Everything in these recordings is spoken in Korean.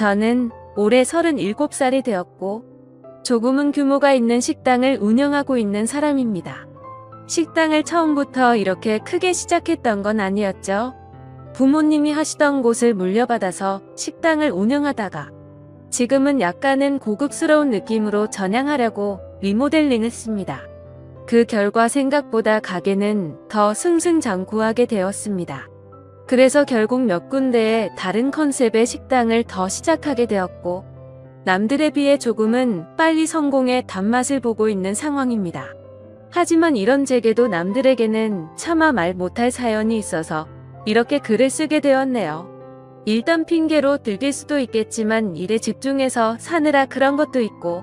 저는 올해 37살이 되었고 조금은 규모가 있는 식당을 운영하고 있는 사람입니다. 식당을 처음부터 이렇게 크게 시작했던 건 아니었죠. 부모님이 하시던 곳을 물려받아서 식당을 운영하다가 지금은 약간은 고급스러운 느낌으로 전향하려고 리모델링 했습니다. 그 결과 생각보다 가게는 더 승승장구하게 되었습니다. 그래서 결국 몇 군데의 다른 컨셉의 식당을 더 시작하게 되었고 남들에 비해 조금은 빨리 성공의 단맛을 보고 있는 상황입니다. 하지만 이런 제게도 남들에게는 차마 말 못할 사연이 있어서 이렇게 글을 쓰게 되었네요. 일단 핑계로 들릴 수도 있겠지만 일에 집중해서 사느라 그런 것도 있고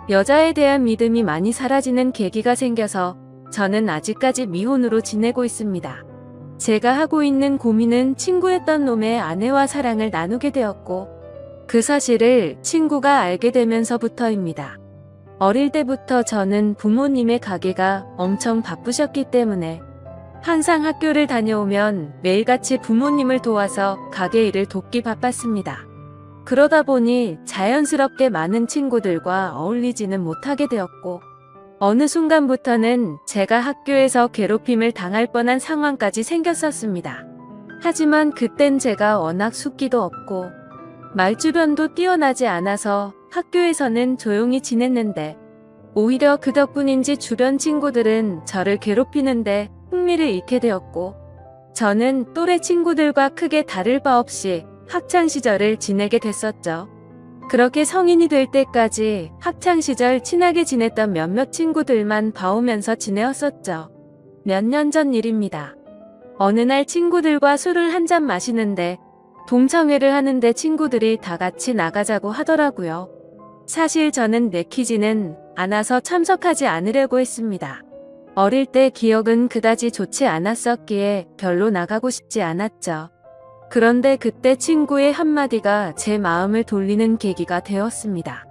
여자에 대한 믿음이 많이 사라지는 계기가 생겨서 저는 아직까지 미혼으로 지내고 있습니다. 제가 하고 있는 고민은 친구였던 놈의 아내와 사랑을 나누게 되었고 그 사실을 친구가 알게 되면서부터입니다. 어릴 때부터 저는 부모님의 가게가 엄청 바쁘셨기 때문에 항상 학교를 다녀오면 매일같이 부모님을 도와서 가게 일을 돕기 바빴습니다. 그러다 보니 자연스럽게 많은 친구들과 어울리지는 못하게 되었고 어느 순간부터는 제가 학교에서 괴롭힘을 당할 뻔한 상황까지 생겼었습니다. 하지만 그땐 제가 워낙 숫기도 없고 말주변도 뛰어나지 않아서 학교에서는 조용히 지냈는데 오히려 그 덕분인지 주변 친구들은 저를 괴롭히는데 흥미를 잃게 되었고 저는 또래 친구들과 크게 다를 바 없이 학창시절을 지내게 됐었죠. 그렇게 성인이 될 때까지 학창시절 친하게 지냈던 몇몇 친구들만 봐오면서 지내었었죠. 몇 년 전 일입니다. 어느 날 친구들과 술을 한잔 마시는데 동창회를 하는데 친구들이 다 같이 나가자고 하더라고요. 사실 저는 내키지는 않아서 참석하지 않으려고 했습니다. 어릴 때 기억은 그다지 좋지 않았었기에 별로 나가고 싶지 않았죠. 그런데 그때 친구의 한마디가 제 마음을 돌리는 계기가 되었습니다.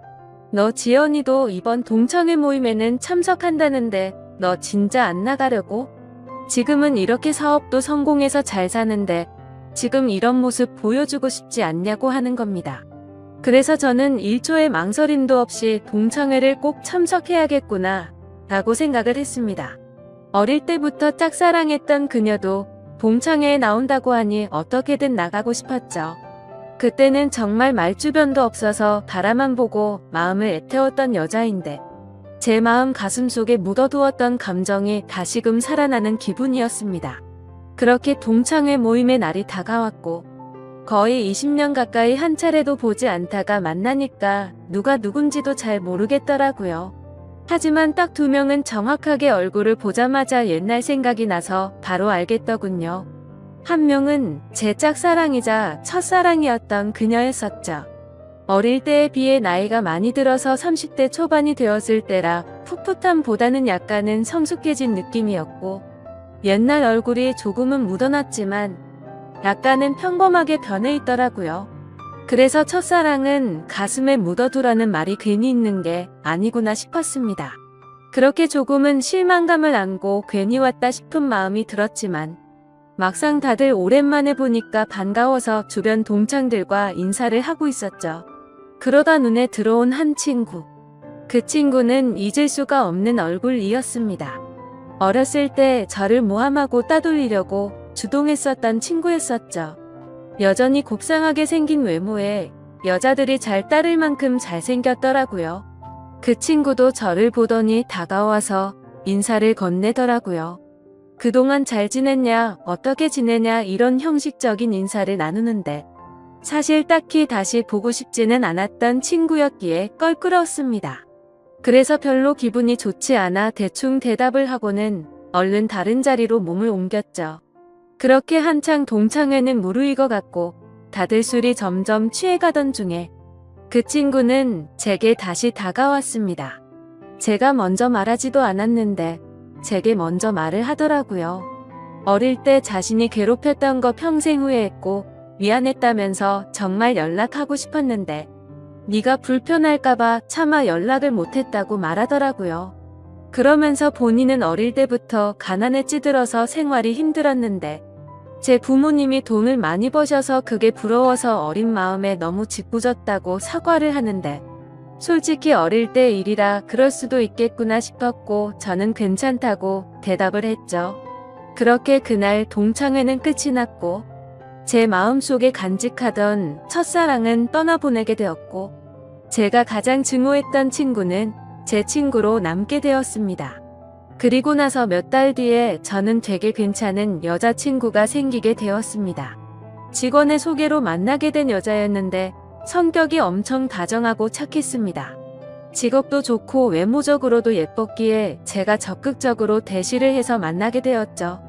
너 지연이도 이번 동창회 모임에는 참석한다는데 너 진짜 안 나가려고? 지금은 이렇게 사업도 성공해서 잘 사는데 지금 이런 모습 보여주고 싶지 않냐고 하는 겁니다. 그래서 저는 1초의 망설임도 없이 동창회를 꼭 참석해야겠구나 라고 생각을 했습니다. 어릴 때부터 짝사랑했던 그녀도 동창회에 나온다고 하니 어떻게든 나가고 싶었죠. 그때는 정말 말주변도 없어서 바라만 보고 마음을 애태웠던 여자인데 제 마음 가슴속에 묻어두었던 감정이 다시금 살아나는 기분이었습니다. 그렇게 동창회 모임의 날이 다가왔고 거의 20년 가까이 한 차례도 보지 않다가 만나니까 누가 누군지도 잘 모르겠더라고요. 하지만 딱 2명은 정확하게 얼굴을 보자마자 옛날 생각이 나서 바로 알겠더군요. 한 명은 제 짝사랑이자 첫사랑이었던 그녀였었죠. 어릴 때에 비해 나이가 많이 들어서 30대 초반이 되었을 때라 풋풋함보다는 약간은 성숙해진 느낌이었고 옛날 얼굴이 조금은 묻어났지만 약간은 평범하게 변해 있더라고요. 그래서 첫사랑은 가슴에 묻어두라는 말이 괜히 있는 게 아니구나 싶었습니다. 그렇게 조금은 실망감을 안고 괜히 왔다 싶은 마음이 들었지만 막상 다들 오랜만에 보니까 반가워서 주변 동창들과 인사를 하고 있었죠. 그러다 눈에 들어온 한 친구. 그 친구는 잊을 수가 없는 얼굴이었습니다. 어렸을 때 저를 모함하고 따돌리려고 주동했었던 친구였었죠. 여전히 곱상하게 생긴 외모에 여자들이 잘 따를 만큼 잘생겼더라고요. 그 친구도 저를 보더니 다가와서 인사를 건네더라고요. 그동안 잘 지냈냐, 어떻게 지내냐 이런 형식적인 인사를 나누는데 사실 딱히 다시 보고 싶지는 않았던 친구였기에 껄끄러웠습니다. 그래서 별로 기분이 좋지 않아 대충 대답을 하고는 얼른 다른 자리로 몸을 옮겼죠. 그렇게 한창 동창회는 무르익어갔고 다들 술이 점점 취해가던 중에 그 친구는 제게 다시 다가왔습니다. 제가 먼저 말하지도 않았는데 제게 먼저 말을 하더라고요. 어릴 때 자신이 괴롭혔던 거 평생 후회했고 미안했다면서 정말 연락하고 싶었는데 네가 불편할까봐 차마 연락을 못했다고 말하더라고요. 그러면서 본인은 어릴 때부터 가난에 찌들어서 생활이 힘들었는데 제 부모님이 돈을 많이 버셔서 그게 부러워서 어린 마음에 너무 짓궂었다고 사과를 하는데 솔직히 어릴 때 일이라 그럴 수도 있겠구나 싶었고 저는 괜찮다고 대답을 했죠. 그렇게 그날 동창회는 끝이 났고 제 마음속에 간직하던 첫사랑은 떠나보내게 되었고 제가 가장 증오했던 친구는 제 친구로 남게 되었습니다. 그리고 나서 몇 달 뒤에 저는 되게 괜찮은 여자친구가 생기게 되었습니다. 직원의 소개로 만나게 된 여자였는데 성격이 엄청 다정하고 착했습니다. 직업도 좋고 외모적으로도 예뻤기에 제가 적극적으로 대시를 해서 만나게 되었죠.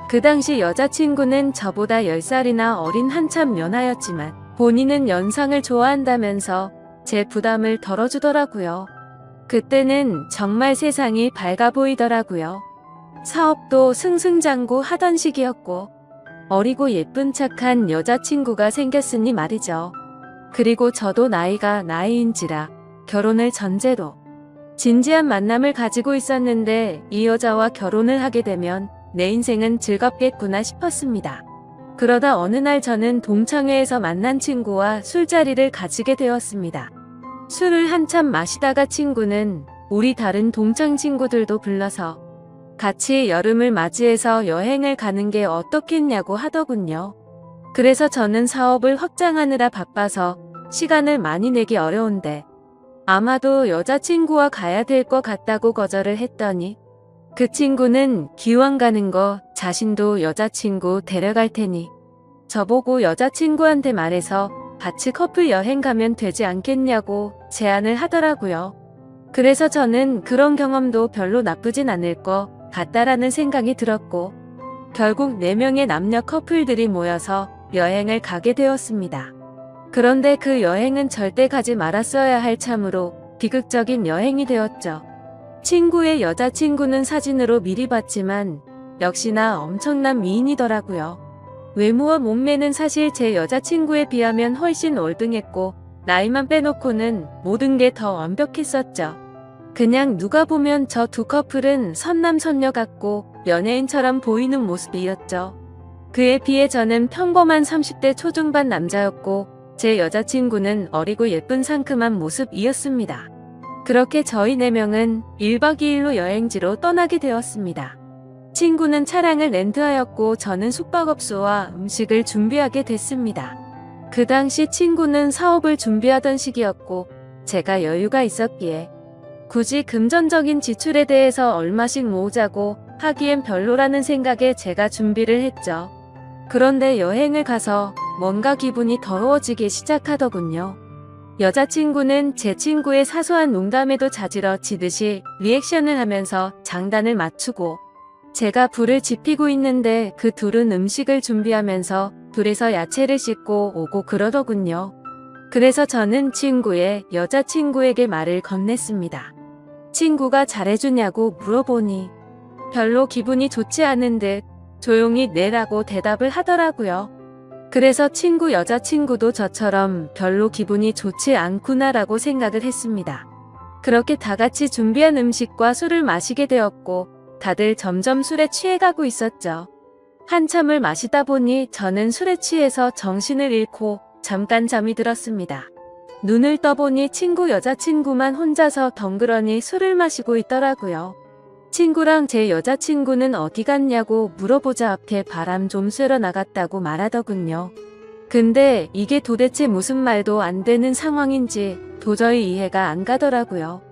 그 당시 여자친구는 저보다 10살이나 어린 한참 연하였지만 본인은 연상을 좋아한다면서 제 부담을 덜어주더라고요. 그때는 정말 세상이 밝아 보이더라고요. 사업도 승승장구 하던 시기였고 어리고 예쁜 착한 여자친구가 생겼으니 말이죠. 그리고 저도 나이가 나이인지라 결혼을 전제로 진지한 만남을 가지고 있었는데 이 여자와 결혼을 하게 되면 내 인생은 즐겁겠구나 싶었습니다. 그러다 어느 날 저는 동창회에서 만난 친구와 술자리를 가지게 되었습니다. 술을 한참 마시다가 친구는 우리 다른 동창 친구들도 불러서 같이 여름을 맞이해서 여행을 가는 게 어떻겠냐고 하더군요. 그래서 저는 사업을 확장하느라 바빠서 시간을 많이 내기 어려운데 아마도 여자친구와 가야 될 것 같다고 거절을 했더니 그 친구는 기왕 가는 거 자신도 여자친구 데려갈 테니 저보고 여자친구한테 말해서 같이 커플 여행 가면 되지 않겠냐고 제안을 하더라고요. 그래서 저는 그런 경험도 별로 나쁘진 않을 것 같다라는 생각이 들었고 결국 4명의 남녀 커플들이 모여서 여행을 가게 되었습니다. 그런데 그 여행은 절대 가지 말았어야 할 참으로 비극적인 여행이 되었죠. 친구의 여자친구는 사진으로 미리 봤지만 역시나 엄청난 미인이더라고요. 외모와 몸매는 사실 제 여자친구에 비하면 훨씬 월등했고 나이만 빼놓고는 모든 게 더 완벽했었죠. 그냥 누가 보면 저 두 커플은 선남선녀 같고 연예인처럼 보이는 모습이었죠. 그에 비해 저는 평범한 30대 초중반 남자였고 제 여자친구는 어리고 예쁜 상큼한 모습이었습니다. 그렇게 저희 4명은 1박 2일로 여행지로 떠나게 되었습니다. 친구는 차량을 렌트하였고 저는 숙박업소와 음식을 준비하게 됐습니다. 그 당시 친구는 사업을 준비하던 시기였고 제가 여유가 있었기에 굳이 금전적인 지출에 대해서 얼마씩 모으자고 하기엔 별로라는 생각에 제가 준비를 했죠. 그런데 여행을 가서 뭔가 기분이 더러워지기 시작하더군요. 여자친구는 제 친구의 사소한 농담에도 자지러지듯이 리액션을 하면서 장단을 맞추고 제가 불을 지피고 있는데 그 둘은 음식을 준비하면서 둘이서 야채를 씻고 오고 그러더군요. 그래서 저는 친구의 여자친구에게 말을 건넸습니다. 친구가 잘해주냐고 물어보니 별로 기분이 좋지 않은 듯 조용히 내라고 대답을 하더라고요. 그래서 친구 여자친구도 저처럼 별로 기분이 좋지 않구나라고 생각을 했습니다. 그렇게 다 같이 준비한 음식과 술을 마시게 되었고 다들 점점 술에 취해가고 있었죠. 한참을 마시다 보니 저는 술에 취해서 정신을 잃고 잠깐 잠이 들었습니다. 눈을 떠보니 친구 여자친구만 혼자서 덩그러니 술을 마시고 있더라고요. 친구랑 제 여자친구는 어디 갔냐고 물어보자 앞에 바람 좀 쐬러 나갔다고 말하더군요. 근데 이게 도대체 무슨 말도 안 되는 상황인지 도저히 이해가 안 가더라고요.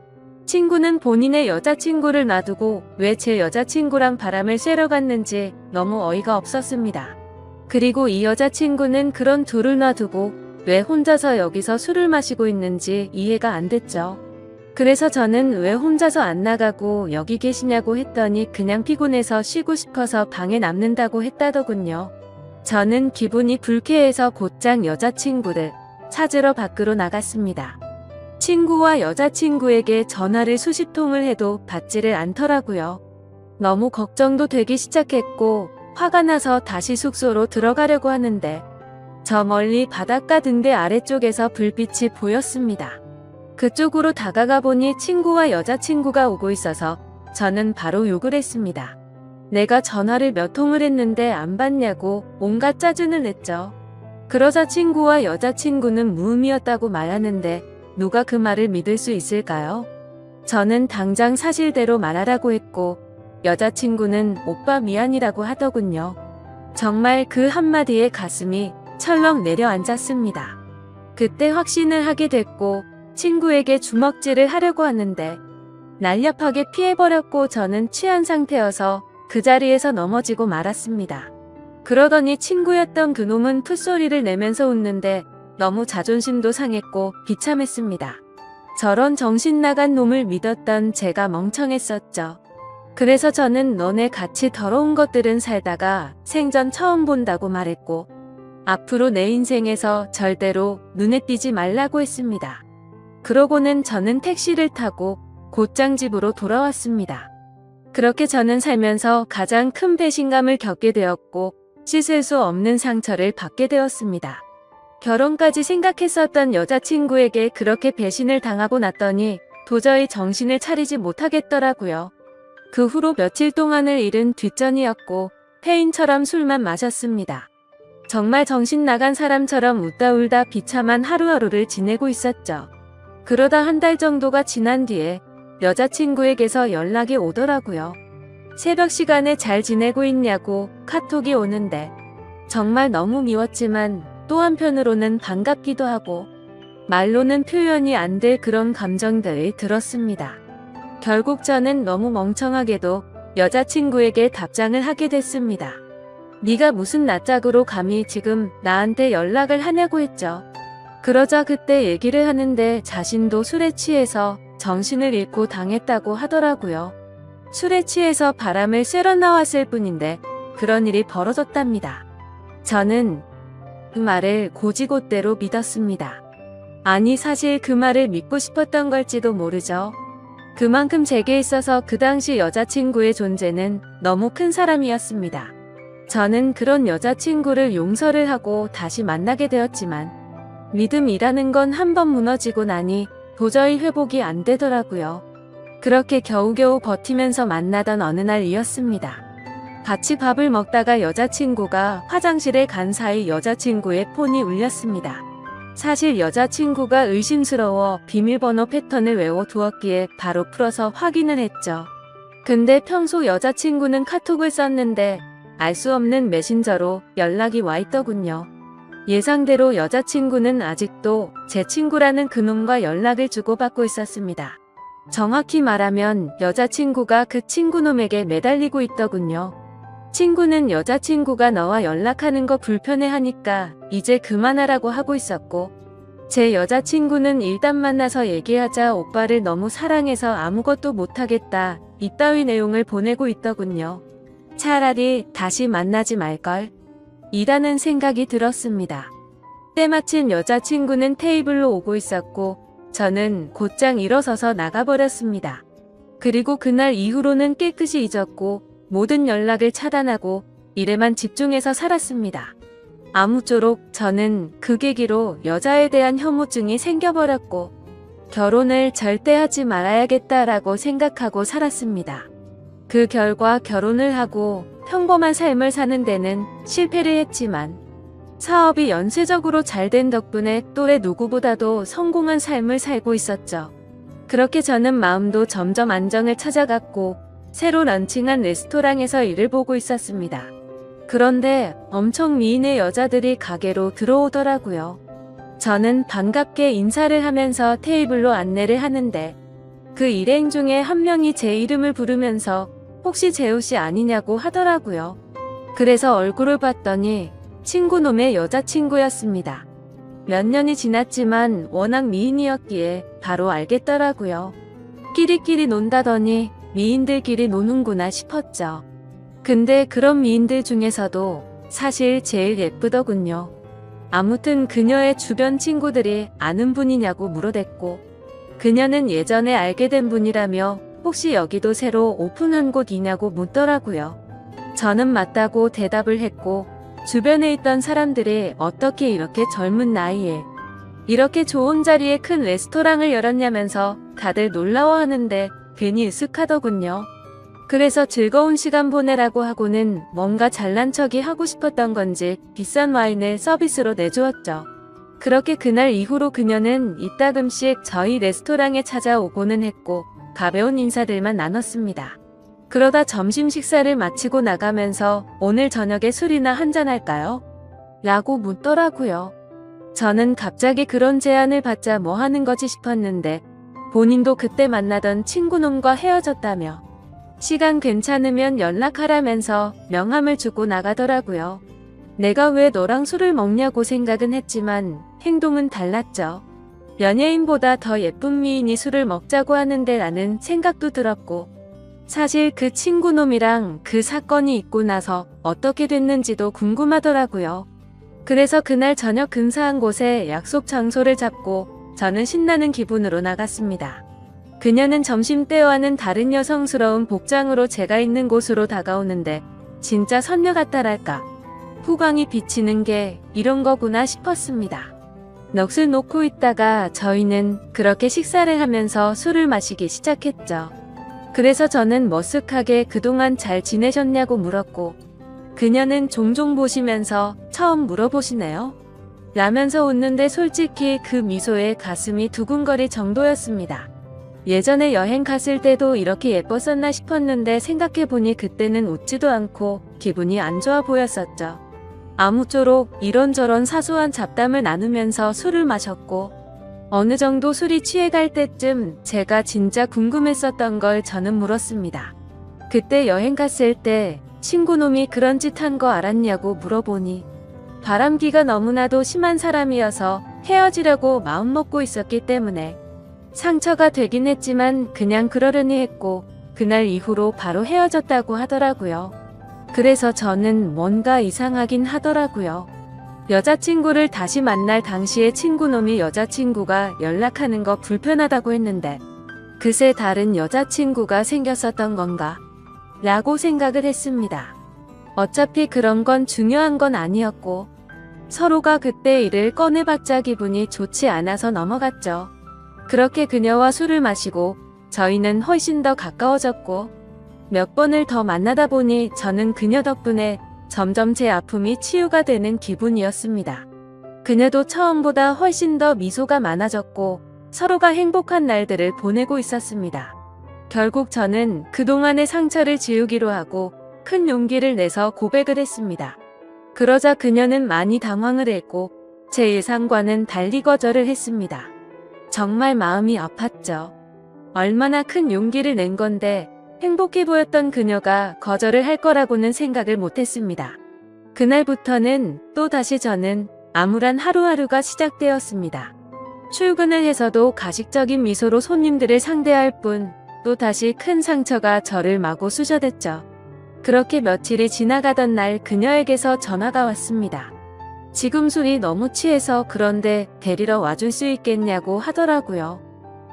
친구는 본인의 여자친구를 놔두고 왜 제 여자친구랑 바람을 쐬러 갔는지 너무 어이가 없었습니다. 그리고 이 여자친구는 그런 둘을 놔두고 왜 혼자서 여기서 술을 마시고 있는지 이해가 안 됐죠. 그래서 저는 왜 혼자서 안 나가고 여기 계시냐고 했더니 그냥 피곤해서 쉬고 싶어서 방에 남는다고 했다더군요. 저는 기분이 불쾌해서 곧장 여자친구를 찾으러 밖으로 나갔습니다. 친구와 여자친구에게 전화를 수십 통을 해도 받지를 않더라고요. 너무 걱정도 되기 시작했고 화가 나서 다시 숙소로 들어가려고 하는데 저 멀리 바닷가 등대 아래쪽에서 불빛이 보였습니다. 그쪽으로 다가가 보니 친구와 여자친구가 오고 있어서 저는 바로 욕을 했습니다. 내가 전화를 몇 통을 했는데 안 받냐고 온갖 짜증을 냈죠. 그러자 친구와 여자친구는 무음이었다고 말하는데 누가 그 말을 믿을 수 있을까요? 저는 당장 사실대로 말하라고 했고 여자친구는 오빠 미안이라고 하더군요. 정말 그 한마디에 가슴이 철렁 내려앉았습니다. 그때 확신을 하게 됐고 친구에게 주먹질을 하려고 하는데 날렵하게 피해버렸고 저는 취한 상태여서 그 자리에서 넘어지고 말았습니다. 그러더니 친구였던 그놈은 풋소리를 내면서 웃는데 너무 자존심도 상했고 비참했습니다. 저런 정신 나간 놈을 믿었던 제가 멍청했었죠. 그래서 저는 너네 같이 더러운 것들은 살다가 생전 처음 본다고 말했고 앞으로 내 인생에서 절대로 눈에 띄지 말라고 했습니다. 그러고는 저는 택시를 타고 곧장 집으로 돌아왔습니다. 그렇게 저는 살면서 가장 큰 배신감을 겪게 되었고 씻을 수 없는 상처를 받게 되었습니다. 결혼까지 생각했었던 여자친구에게 그렇게 배신을 당하고 났더니 도저히 정신을 차리지 못하겠더라고요. 그 후로 며칠 동안을 일은 뒷전이었고 폐인처럼 술만 마셨습니다. 정말 정신 나간 사람처럼 웃다 울다 비참한 하루하루를 지내고 있었죠. 그러다 한 달 정도가 지난 뒤에 여자친구에게서 연락이 오더라고요. 새벽 시간에 잘 지내고 있냐고 카톡이 오는데 정말 너무 미웠지만 또 한편으로는 반갑기도 하고 말로는 표현이 안 될 그런 감정들이 들었습니다. 결국 저는 너무 멍청하게도 여자친구에게 답장을 하게 됐습니다. 네가 무슨 낯짝으로 감히 지금 나한테 연락을 하냐고 했죠. 그러자 그때 얘기를 하는데 자신도 술에 취해서 정신을 잃고 당했다고 하더라고요. 술에 취해서 바람을 쐬러 나왔을 뿐인데 그런 일이 벌어졌답니다. 저는 그 말을 고지곳대로 믿었습니다. 아니 사실 그 말을 믿고 싶었던 걸지도 모르죠. 그만큼 제게 있어서 그 당시 여자친구의 존재는 너무 큰 사람이었습니다. 저는 그런 여자친구를 용서를 하고 다시 만나게 되었지만 믿음이라는 건 한 번 무너지고 나니 도저히 회복이 안 되더라고요. 그렇게 겨우겨우 버티면서 만나던 어느 날이었습니다. 같이 밥을 먹다가 여자친구가 화장실에 간 사이 여자친구의 폰이 울렸습니다. 사실 여자친구가 의심스러워 비밀번호 패턴을 외워두었기에 바로 풀어서 확인을 했죠. 근데 평소 여자친구는 카톡을 썼는데 알 수 없는 메신저로 연락이 와 있더군요. 예상대로 여자친구는 아직도 제 친구라는 그놈과 연락을 주고받고 있었습니다. 정확히 말하면 여자친구가 그 친구놈에게 매달리고 있더군요. 친구는 여자친구가 너와 연락하는 거 불편해하니까 이제 그만하라고 하고 있었고 제 여자친구는 일단 만나서 얘기하자 오빠를 너무 사랑해서 아무것도 못하겠다 이따위 내용을 보내고 있더군요. 차라리 다시 만나지 말걸 이라는 생각이 들었습니다. 때마침 여자친구는 테이블로 오고 있었고 저는 곧장 일어서서 나가버렸습니다. 그리고 그날 이후로는 깨끗이 잊었고 모든 연락을 차단하고 일에만 집중해서 살았습니다. 아무쪼록 저는 그 계기로 여자에 대한 혐오증이 생겨버렸고 결혼을 절대 하지 말아야겠다라고 생각하고 살았습니다. 그 결과 결혼을 하고 평범한 삶을 사는 데는 실패를 했지만 사업이 연쇄적으로 잘 된 덕분에 또래 누구보다도 성공한 삶을 살고 있었죠. 그렇게 저는 마음도 점점 안정을 찾아갔고 새로 런칭한 레스토랑에서 일을 보고 있었습니다. 그런데 엄청 미인의 여자들이 가게로 들어오더라고요. 저는 반갑게 인사를 하면서 테이블로 안내를 하는데 그 일행 중에 한 명이 제 이름을 부르면서 혹시 재우씨 아니냐고 하더라고요. 그래서 얼굴을 봤더니 친구놈의 여자친구였습니다. 몇 년이 지났지만 워낙 미인이었기에 바로 알겠더라고요. 끼리끼리 논다더니 미인들끼리 노는구나 싶었죠. 근데 그런 미인들 중에서도 사실 제일 예쁘더군요. 아무튼 그녀의 주변 친구들이 아는 분이냐고 물어댔고 그녀는 예전에 알게 된 분이라며 혹시 여기도 새로 오픈한 곳이냐고 묻더라고요. 저는 맞다고 대답을 했고 주변에 있던 사람들이 어떻게 이렇게 젊은 나이에 이렇게 좋은 자리에 큰 레스토랑을 열었냐면서 다들 놀라워하는데 괜히 으쓱하더군요. 그래서 즐거운 시간 보내라고 하고는 뭔가 잘난 척이 하고 싶었던 건지 비싼 와인을 서비스로 내주었죠. 그렇게 그날 이후로 그녀는 이따금씩 저희 레스토랑에 찾아오고는 했고 가벼운 인사들만 나눴습니다. 그러다 점심 식사를 마치고 나가면서 오늘 저녁에 술이나 한잔할까요? 라고 묻더라고요. 저는 갑자기 그런 제안을 받자 뭐 하는 거지 싶었는데 본인도 그때 만나던 친구놈과 헤어졌다며 시간 괜찮으면 연락하라면서 명함을 주고 나가더라고요. 내가 왜 너랑 술을 먹냐고 생각은 했지만 행동은 달랐죠. 연예인보다 더 예쁜 미인이 술을 먹자고 하는데 라는 생각도 들었고 사실 그 친구놈이랑 그 사건이 있고 나서 어떻게 됐는지도 궁금하더라고요. 그래서 그날 저녁 근사한 곳에 약속 장소를 잡고 저는 신나는 기분으로 나갔습니다. 그녀는 점심때와는 다른 여성스러운 복장으로 제가 있는 곳으로 다가오는데 진짜 선녀 같다랄까. 후광이 비치는 게 이런 거구나 싶었습니다. 넋을 놓고 있다가 저희는 그렇게 식사를 하면서 술을 마시기 시작했죠. 그래서 저는 머쓱하게 그동안 잘 지내셨냐고 물었고 그녀는 종종 보시면서 처음 물어보시네요. 라면서 웃는데 솔직히 그 미소에 가슴이 두근거릴 정도였습니다. 예전에 여행 갔을 때도 이렇게 예뻤었나 싶었는데 생각해보니 그때는 웃지도 않고 기분이 안 좋아 보였었죠. 아무쪼록 이런저런 사소한 잡담을 나누면서 술을 마셨고 어느 정도 술이 취해갈 때쯤 제가 진짜 궁금했었던 걸 저는 물었습니다. 그때 여행 갔을 때 친구놈이 그런 짓 한 거 알았냐고 물어보니 바람기가 너무나도 심한 사람이어서 헤어지려고 마음먹고 있었기 때문에 상처가 되긴 했지만 그냥 그러려니 했고 그날 이후로 바로 헤어졌다고 하더라고요. 그래서 저는 뭔가 이상하긴 하더라고요. 여자친구를 다시 만날 당시에 친구놈이 여자친구가 연락하는 거 불편하다고 했는데 그새 다른 여자친구가 생겼었던 건가? 라고 생각을 했습니다. 어차피 그런 건 중요한 건 아니었고 서로가 그때 일을 꺼내봤자 기분이 좋지 않아서 넘어갔죠. 그렇게 그녀와 술을 마시고 저희는 훨씬 더 가까워졌고 몇 번을 더 만나다 보니 저는 그녀 덕분에 점점 제 아픔이 치유가 되는 기분이었습니다. 그녀도 처음보다 훨씬 더 미소가 많아졌고 서로가 행복한 날들을 보내고 있었습니다. 결국 저는 그동안의 상처를 지우기로 하고 큰 용기를 내서 고백을 했습니다. 그러자 그녀는 많이 당황을 했고 제 예상과는 달리 거절을 했습니다. 정말 마음이 아팠죠. 얼마나 큰 용기를 낸 건데 행복해 보였던 그녀가 거절을 할 거라고는 생각을 못했습니다. 그날부터는 또다시 저는 암울한 하루하루가 시작되었습니다. 출근을 해서도 가식적인 미소로 손님들을 상대할 뿐 또다시 큰 상처가 저를 마구 쑤셔댔죠. 그렇게 며칠이 지나가던 날 그녀에게서 전화가 왔습니다. 지금 술이 너무 취해서 그런데 데리러 와줄 수 있겠냐고 하더라고요.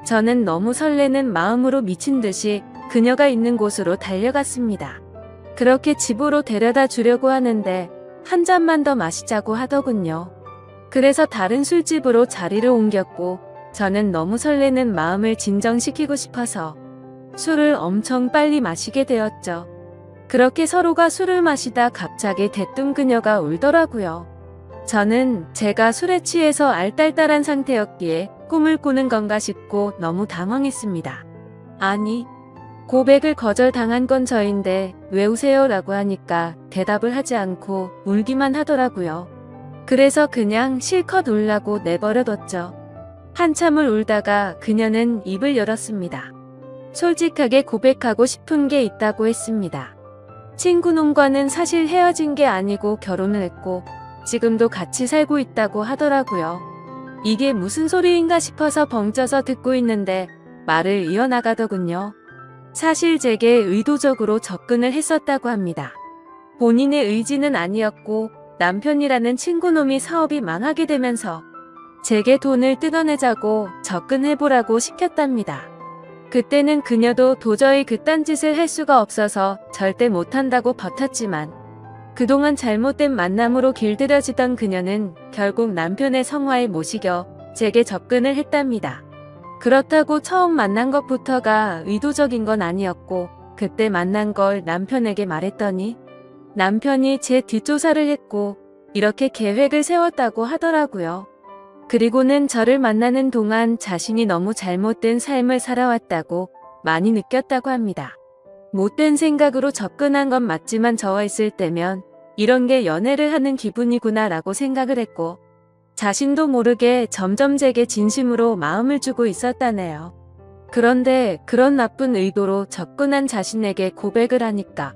저는 너무 설레는 마음으로 미친 듯이 그녀가 있는 곳으로 달려갔습니다. 그렇게 집으로 데려다 주려고 하는데 한 잔만 더 마시자고 하더군요. 그래서 다른 술집으로 자리를 옮겼고 저는 너무 설레는 마음을 진정시키고 싶어서 술을 엄청 빨리 마시게 되었죠. 그렇게 서로가 술을 마시다 갑자기 대뜸 그녀가 울더라고요. 저는 제가 술에 취해서 알딸딸한 상태였기에 꿈을 꾸는 건가 싶고 너무 당황했습니다. 아니, 고백을 거절당한 건 저인데 왜 우세요? 라고 하니까 대답을 하지 않고 울기만 하더라고요. 그래서 그냥 실컷 울라고 내버려뒀죠. 한참을 울다가 그녀는 입을 열었습니다. 솔직하게 고백하고 싶은 게 있다고 했습니다. 친구놈과는 사실 헤어진 게 아니고 결혼을 했고 지금도 같이 살고 있다고 하더라고요. 이게 무슨 소리인가 싶어서 벙쪄서 듣고 있는데 말을 이어나가더군요. 사실 제게 의도적으로 접근을 했었다고 합니다. 본인의 의지는 아니었고 남편이라는 친구놈이 사업이 망하게 되면서 제게 돈을 뜯어내자고 접근해보라고 시켰답니다. 그때는 그녀도 도저히 그딴 짓을 할 수가 없어서 절대 못한다고 버텼지만 그동안 잘못된 만남으로 길들여지던 그녀는 결국 남편의 성화에 못 이겨 제게 접근을 했답니다. 그렇다고 처음 만난 것부터가 의도적인 건 아니었고 그때 만난 걸 남편에게 말했더니 남편이 제 뒷조사를 했고 이렇게 계획을 세웠다고 하더라고요. 그리고는 저를 만나는 동안 자신이 너무 잘못된 삶을 살아왔다고 많이 느꼈다고 합니다. 못된 생각으로 접근한 건 맞지만 저와 있을 때면 이런 게 연애를 하는 기분이구나 라고 생각을 했고 자신도 모르게 점점 제게 진심으로 마음을 주고 있었다네요. 그런데 그런 나쁜 의도로 접근한 자신에게 고백을 하니까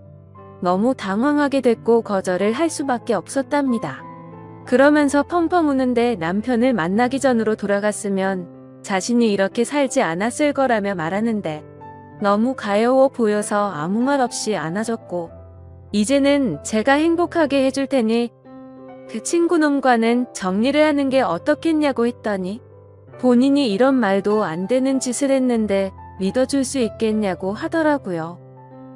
너무 당황하게 됐고 거절을 할 수밖에 없었답니다. 그러면서 펑펑 우는데 남편을 만나기 전으로 돌아갔으면 자신이 이렇게 살지 않았을 거라며 말하는데 너무 가여워 보여서 아무 말 없이 안아줬고 이제는 제가 행복하게 해줄 테니 그 친구놈과는 정리를 하는 게 어떻겠냐고 했더니 본인이 이런 말도 안 되는 짓을 했는데 믿어줄 수 있겠냐고 하더라고요.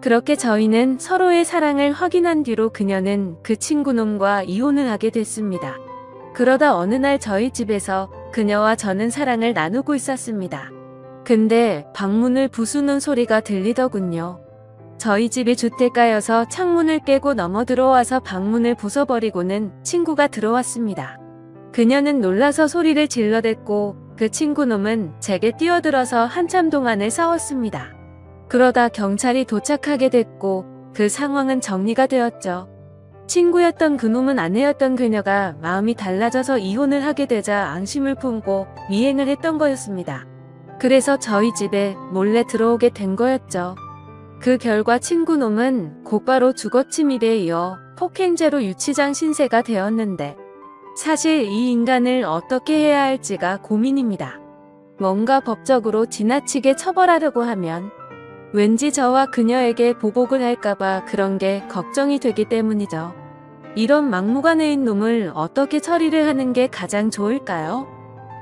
그렇게 저희는 서로의 사랑을 확인한 뒤로 그녀는 그 친구놈과 이혼을 하게 됐습니다. 그러다 어느 날 저희 집에서 그녀와 저는 사랑을 나누고 있었습니다. 근데 방문을 부수는 소리가 들리더군요. 저희 집이 주택가여서 창문을 깨고 넘어 들어와서 방문을 부숴버리고는 친구가 들어왔습니다. 그녀는 놀라서 소리를 질러댔고 그 친구놈은 제게 뛰어들어서 한참 동안을 싸웠습니다. 그러다 경찰이 도착하게 됐고 그 상황은 정리가 되었죠. 친구였던 그놈은 아내였던 그녀가 마음이 달라져서 이혼을 하게 되자 앙심을 품고 미행을 했던 거였습니다. 그래서 저희 집에 몰래 들어오게 된 거였죠. 그 결과 친구놈은 곧바로 주거침입에 이어 폭행죄로 유치장 신세가 되었는데 사실 이 인간을 어떻게 해야 할지가 고민입니다. 뭔가 법적으로 지나치게 처벌하려고 하면 왠지 저와 그녀에게 보복을 할까봐 그런 게 걱정이 되기 때문이죠. 이런 막무가내인 놈을 어떻게 처리를 하는 게 가장 좋을까요?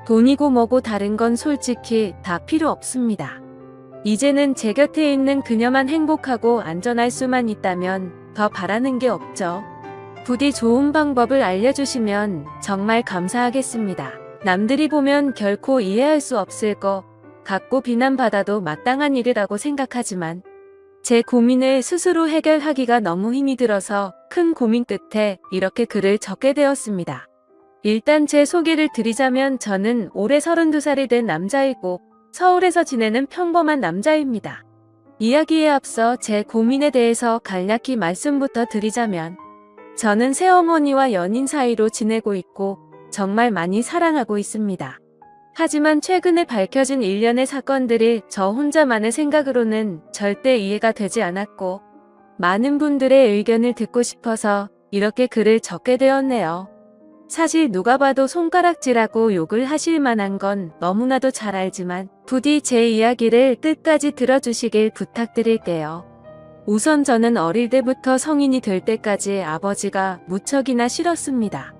돈이고 뭐고 다른 건 솔직히 다 필요 없습니다. 이제는 제 곁에 있는 그녀만 행복하고 안전할 수만 있다면 더 바라는 게 없죠. 부디 좋은 방법을 알려주시면 정말 감사하겠습니다. 남들이 보면 결코 이해할 수 없을 거 같고 비난받아도 마땅한 일이라고 생각하지만 제 고민을 스스로 해결하기가 너무 힘이 들어서 큰 고민 끝에 이렇게 글을 적게 되었습니다. 일단 제 소개를 드리자면 저는 올해 32살이 된 남자이고 서울에서 지내는 평범한 남자입니다. 이야기에 앞서 제 고민에 대해서 간략히 말씀부터 드리자면 저는 새어머니와 연인 사이로 지내고 있고 정말 많이 사랑하고 있습니다. 하지만 최근에 밝혀진 일련의 사건들이 저 혼자만의 생각으로는 절대 이해가 되지 않았고 많은 분들의 의견을 듣고 싶어서 이렇게 글을 적게 되었네요. 사실 누가 봐도 손가락질하고 욕을 하실 만한 건 너무나도 잘 알지만 부디 제 이야기를 끝까지 들어주시길 부탁드릴게요. 우선 저는 어릴 때부터 성인이 될 때까지 아버지가 무척이나 싫었습니다.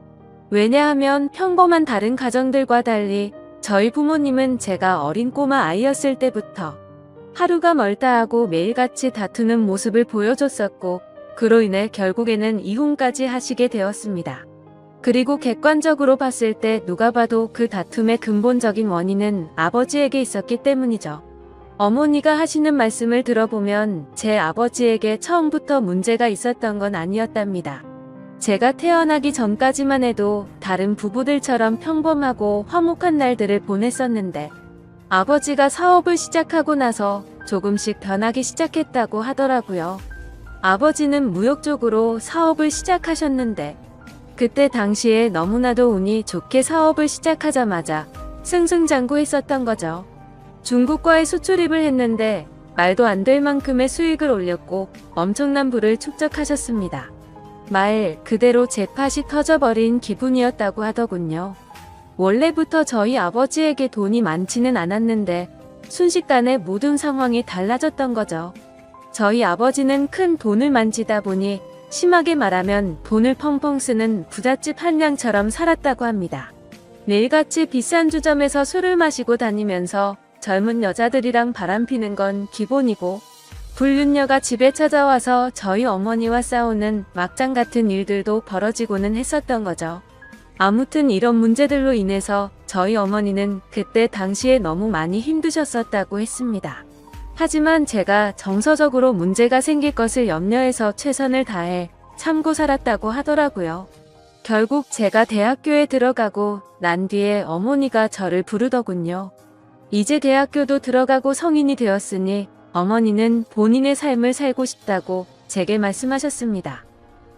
왜냐하면 평범한 다른 가정들과 달리 저희 부모님은 제가 어린 꼬마 아이였을 때부터 하루가 멀다 하고 매일같이 다투는 모습을 보여줬었고 그로 인해 결국에는 이혼까지 하시게 되었습니다. 그리고 객관적으로 봤을 때 누가 봐도 그 다툼의 근본적인 원인은 아버지에게 있었기 때문이죠. 어머니가 하시는 말씀을 들어보면 제 아버지에게 처음부터 문제가 있었던 건 아니었답니다. 제가 태어나기 전까지만 해도 다른 부부들처럼 평범하고 화목한 날들을 보냈었는데 아버지가 사업을 시작하고 나서 조금씩 변하기 시작했다고 하더라고요. 아버지는 무역 쪽으로 사업을 시작하셨는데 그때 당시에 너무나도 운이 좋게 사업을 시작하자마자 승승장구했었던 거죠. 중국과의 수출입을 했는데 말도 안 될 만큼의 수익을 올렸고 엄청난 부를 축적하셨습니다. 말 그대로 제 팥이 터져버린 기분이었다고 하더군요. 원래부터 저희 아버지에게 돈이 많지는 않았는데 순식간에 모든 상황이 달라졌던 거죠. 저희 아버지는 큰 돈을 만지다 보니 심하게 말하면 돈을 펑펑 쓰는 부잣집 한량처럼 살았다고 합니다. 매일같이 비싼 주점에서 술을 마시고 다니면서 젊은 여자들이랑 바람피는 건 기본이고 불륜녀가 집에 찾아와서 저희 어머니와 싸우는 막장 같은 일들도 벌어지고는 했었던 거죠. 아무튼 이런 문제들로 인해서 저희 어머니는 그때 당시에 너무 많이 힘드셨었다고 했습니다. 하지만 제가 정서적으로 문제가 생길 것을 염려해서 최선을 다해 참고 살았다고 하더라고요. 결국 제가 대학교에 들어가고 난 뒤에 어머니가 저를 부르더군요. 이제 대학교도 들어가고 성인이 되었으니 어머니는 본인의 삶을 살고 싶다고 제게 말씀하셨습니다.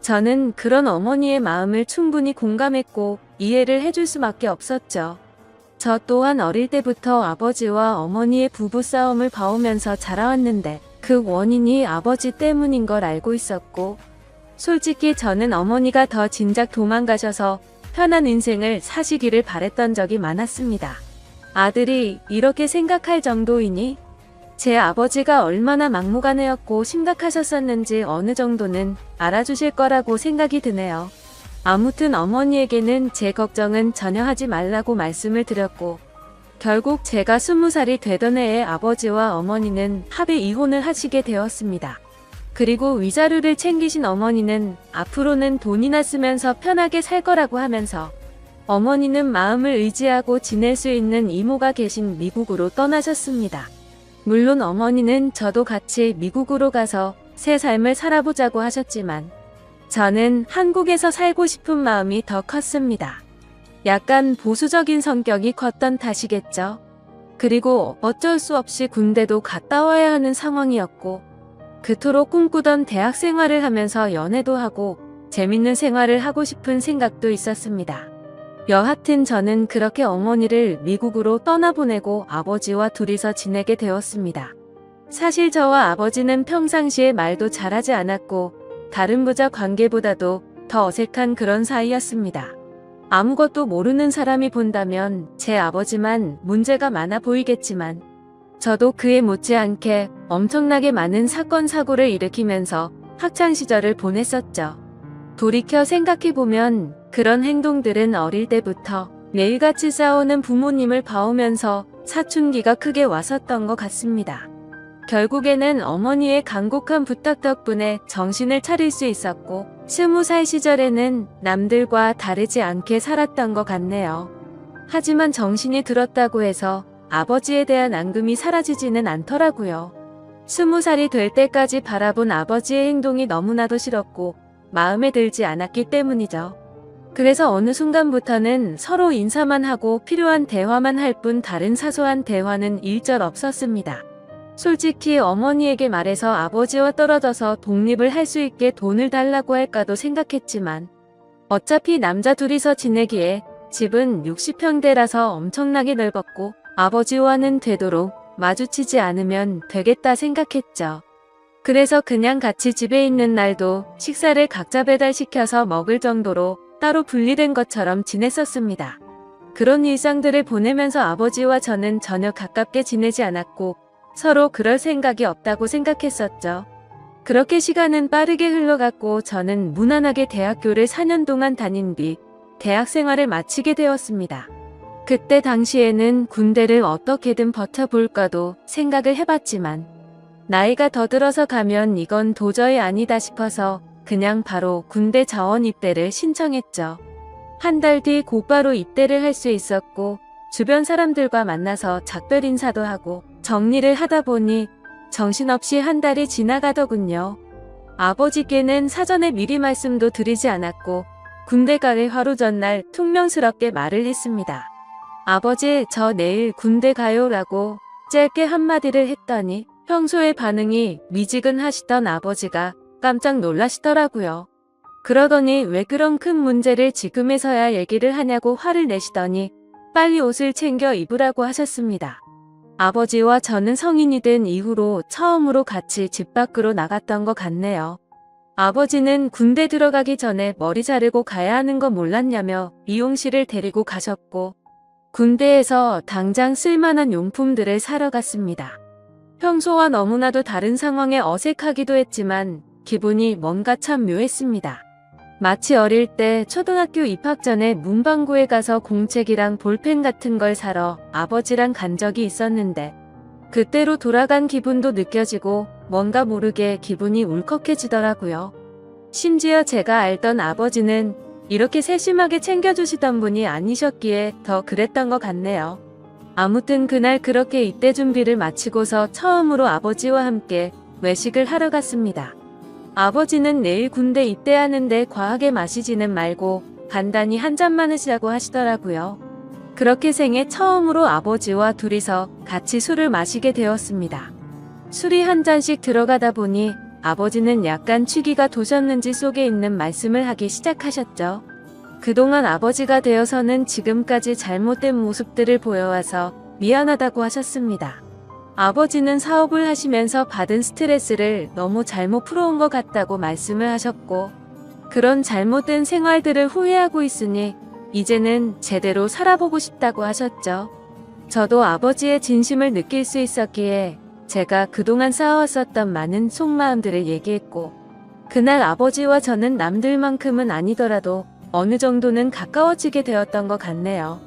저는 그런 어머니의 마음을 충분히 공감했고 이해를 해줄 수밖에 없었죠. 저 또한 어릴 때부터 아버지와 어머니의 부부싸움을 봐오면서 자라왔는데 그 원인이 아버지 때문인 걸 알고 있었고, 솔직히 저는 어머니가 더 진작 도망가셔서 편한 인생을 사시기를 바랬던 적이 많았습니다. 아들이 이렇게 생각할 정도이니 제 아버지가 얼마나 막무가내였고 심각하셨었는지 어느 정도는 알아주실 거라고 생각이 드네요. 아무튼 어머니에게는 제 걱정은 전혀 하지 말라고 말씀을 드렸고, 결국 제가 20살이 되던 해에 아버지와 어머니는 합의 이혼을 하시게 되었습니다. 그리고 위자료를 챙기신 어머니는 앞으로는 돈이나 쓰면서 편하게 살 거라고 하면서 어머니는 마음을 의지하고 지낼 수 있는 이모가 계신 미국으로 떠나셨습니다. 물론 어머니는 저도 같이 미국으로 가서 새 삶을 살아보자고 하셨지만 저는 한국에서 살고 싶은 마음이 더 컸습니다. 약간 보수적인 성격이 컸던 탓이겠죠. 그리고 어쩔 수 없이 군대도 갔다 와야 하는 상황이었고, 그토록 꿈꾸던 대학 생활을 하면서 연애도 하고 재밌는 생활을 하고 싶은 생각도 있었습니다. 여하튼 저는 그렇게 어머니를 미국으로 떠나보내고 아버지와 둘이서 지내게 되었습니다. 사실 저와 아버지는 평상시에 말도 잘하지 않았고 다른 부자 관계보다도 더 어색한 그런 사이였습니다. 아무것도 모르는 사람이 본다면 제 아버지만 문제가 많아 보이겠지만 저도 그에 못지않게 엄청나게 많은 사건 사고를 일으키면서 학창시절을 보냈었죠. 돌이켜 생각해보면 그런 행동들은 어릴 때부터 매일같이 싸우는 부모님을 봐오면서 사춘기가 크게 왔었던 것 같습니다. 결국에는 어머니의 간곡한 부탁 덕분에 정신을 차릴 수 있었고 20살 시절에는 남들과 다르지 않게 살았던 것 같네요. 하지만 정신이 들었다고 해서 아버지에 대한 앙금이 사라지지는 않더라고요. 20살이 될 때까지 바라본 아버지의 행동이 너무나도 싫었고 마음에 들지 않았기 때문이죠. 그래서 어느 순간부터는 서로 인사만 하고 필요한 대화만 할 뿐 다른 사소한 대화는 일절 없었습니다. 솔직히 어머니에게 말해서 아버지와 떨어져서 독립을 할 수 있게 돈을 달라고 할까도 생각했지만 어차피 남자 둘이서 지내기에 집은 60평대라서 엄청나게 넓었고 아버지와는 되도록 마주치지 않으면 되겠다 생각했죠. 그래서 그냥 같이 집에 있는 날도 식사를 각자 배달시켜서 먹을 정도로 따로 분리된 것처럼 지냈었습니다. 그런 일상들을 보내면서 아버지와 저는 전혀 가깝게 지내지 않았고 서로 그럴 생각이 없다고 생각했었죠. 그렇게 시간은 빠르게 흘러갔고 저는 무난하게 대학교를 4년 동안 다닌 뒤 대학 생활을 마치게 되었습니다. 그때 당시에는 군대를 어떻게든 버텨볼까도 생각을 해봤지만 나이가 더 들어서 가면 이건 도저히 아니다 싶어서 그냥 바로 군대 자원 입대를 신청했죠. 한 달 뒤 곧바로 입대를 할 수 있었고 주변 사람들과 만나서 작별 인사도 하고 정리를 하다 보니 정신없이 한 달이 지나가더군요. 아버지께는 사전에 미리 말씀도 드리지 않았고 군대 가기 하루 전날 퉁명스럽게 말을 했습니다. 아버지, 저 내일 군대 가요 라고 짧게 한마디를 했더니 평소의 반응이 미지근하시던 아버지가 깜짝 놀라시더라고요. 그러더니 왜 그런 큰 문제를 지금에서야 얘기를 하냐고 화를 내시더니 빨리 옷을 챙겨 입으라고 하셨습니다. 아버지와 저는 성인이 된 이후로 처음으로 같이 집 밖으로 나갔던 것 같네요. 아버지는 군대 들어가기 전에 머리 자르고 가야 하는 거 몰랐냐며 미용실을 데리고 가셨고 군대에서 당장 쓸만한 용품들을 사러 갔습니다. 평소와 너무나도 다른 상황에 어색하기도 했지만 기분이 뭔가 참 묘했습니다. 마치 어릴 때 초등학교 입학 전에 문방구에 가서 공책이랑 볼펜 같은 걸 사러 아버지랑 간 적이 있었는데 그때로 돌아간 기분도 느껴지고 뭔가 모르게 기분이 울컥해지더라고요. 심지어 제가 알던 아버지는 이렇게 세심하게 챙겨주시던 분이 아니셨기에 더 그랬던 것 같네요. 아무튼 그날 그렇게 입대 준비를 마치고서 처음으로 아버지와 함께 외식을 하러 갔습니다. 아버지는 내일 군대 입대하는데 과하게 마시지는 말고 간단히 한 잔만 하시라고 하시더라고요. 그렇게 생애 처음으로 아버지와 둘이서 같이 술을 마시게 되었습니다. 술이 한 잔씩 들어가다 보니 아버지는 약간 취기가 도셨는지 속에 있는 말씀을 하기 시작하셨죠. 그동안 아버지가 되어서는 지금까지 잘못된 모습들을 보여와서 미안하다고 하셨습니다. 아버지는 사업을 하시면서 받은 스트레스를 너무 잘못 풀어온 것 같다고 말씀을 하셨고, 그런 잘못된 생활들을 후회하고 있으니 이제는 제대로 살아보고 싶다고 하셨죠. 저도 아버지의 진심을 느낄 수 있었기에 제가 그동안 쌓아왔었던 많은 속마음들을 얘기했고, 그날 아버지와 저는 남들만큼은 아니더라도 어느 정도는 가까워지게 되었던 것 같네요.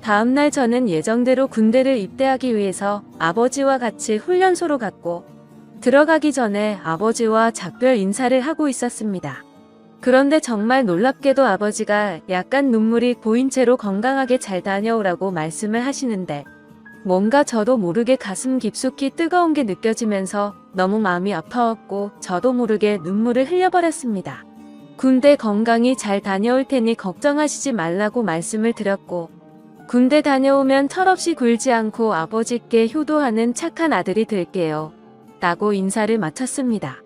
다음날 저는 예정대로 군대를 입대하기 위해서 아버지와 같이 훈련소로 갔고, 들어가기 전에 아버지와 작별 인사를 하고 있었습니다. 그런데 정말 놀랍게도 아버지가 약간 눈물이 보인 채로 건강하게 잘 다녀오라고 말씀을 하시는데, 뭔가 저도 모르게 가슴 깊숙이 뜨거운 게 느껴지면서 너무 마음이 아파왔고 저도 모르게 눈물을 흘려버렸습니다. 군대 건강히 잘 다녀올 테니 걱정하시지 말라고 말씀을 드렸고, 군대 다녀오면 철없이 굴지 않고 아버지께 효도하는 착한 아들이 될게요. 라고 인사를 마쳤습니다.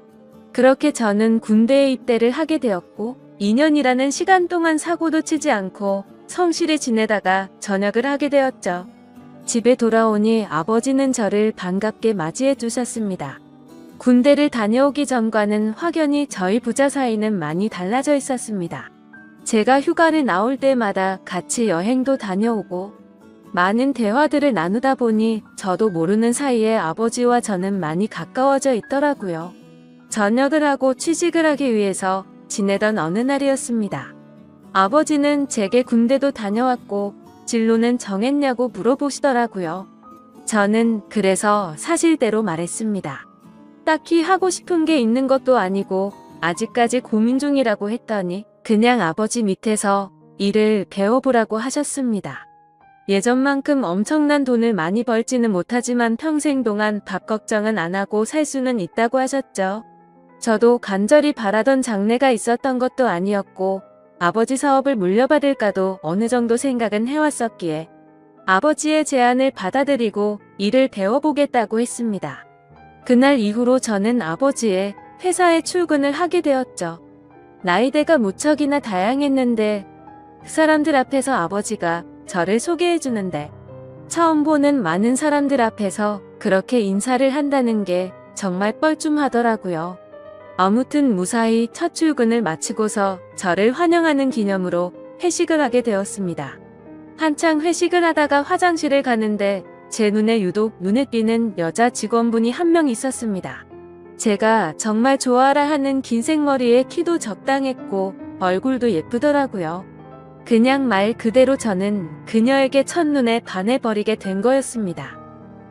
그렇게 저는 군대에 입대를 하게 되었고 2년이라는 시간 동안 사고도 치지 않고 성실히 지내다가 전역을 하게 되었죠. 집에 돌아오니 아버지는 저를 반갑게 맞이해 주셨습니다. 군대를 다녀오기 전과는 확연히 저희 부자 사이는 많이 달라져 있었습니다. 제가 휴가를 나올 때마다 같이 여행도 다녀오고 많은 대화들을 나누다 보니 저도 모르는 사이에 아버지와 저는 많이 가까워져 있더라고요. 전역을 하고 취직을 하기 위해서 지내던 어느 날이었습니다. 아버지는 제게 군대도 다녀왔고 진로는 정했냐고 물어보시더라고요. 저는 그래서 사실대로 말했습니다. 딱히 하고 싶은 게 있는 것도 아니고 아직까지 고민 중이라고 했더니 그냥 아버지 밑에서 일을 배워보라고 하셨습니다. 예전만큼 엄청난 돈을 많이 벌지는 못하지만 평생 동안 밥 걱정은 안 하고 살 수는 있다고 하셨죠. 저도 간절히 바라던 장래가 있었던 것도 아니었고 아버지 사업을 물려받을까도 어느 정도 생각은 해왔었기에 아버지의 제안을 받아들이고 일을 배워보겠다고 했습니다. 그날 이후로 저는 아버지의 회사에 출근을 하게 되었죠. 나이대가 무척이나 다양했는데 그 사람들 앞에서 아버지가 저를 소개해주는데 처음 보는 많은 사람들 앞에서 그렇게 인사를 한다는 게 정말 뻘쭘하더라고요. 아무튼 무사히 첫 출근을 마치고서 저를 환영하는 기념으로 회식을 하게 되었습니다. 한창 회식을 하다가 화장실을 가는데 제 눈에 유독 눈에 띄는 여자 직원분이 한 명 있었습니다. 제가 정말 좋아라 하는 긴 생머리에 키도 적당했고 얼굴도 예쁘더라고요. 그냥 말 그대로 저는 그녀에게 첫눈에 반해버리게 된 거였습니다.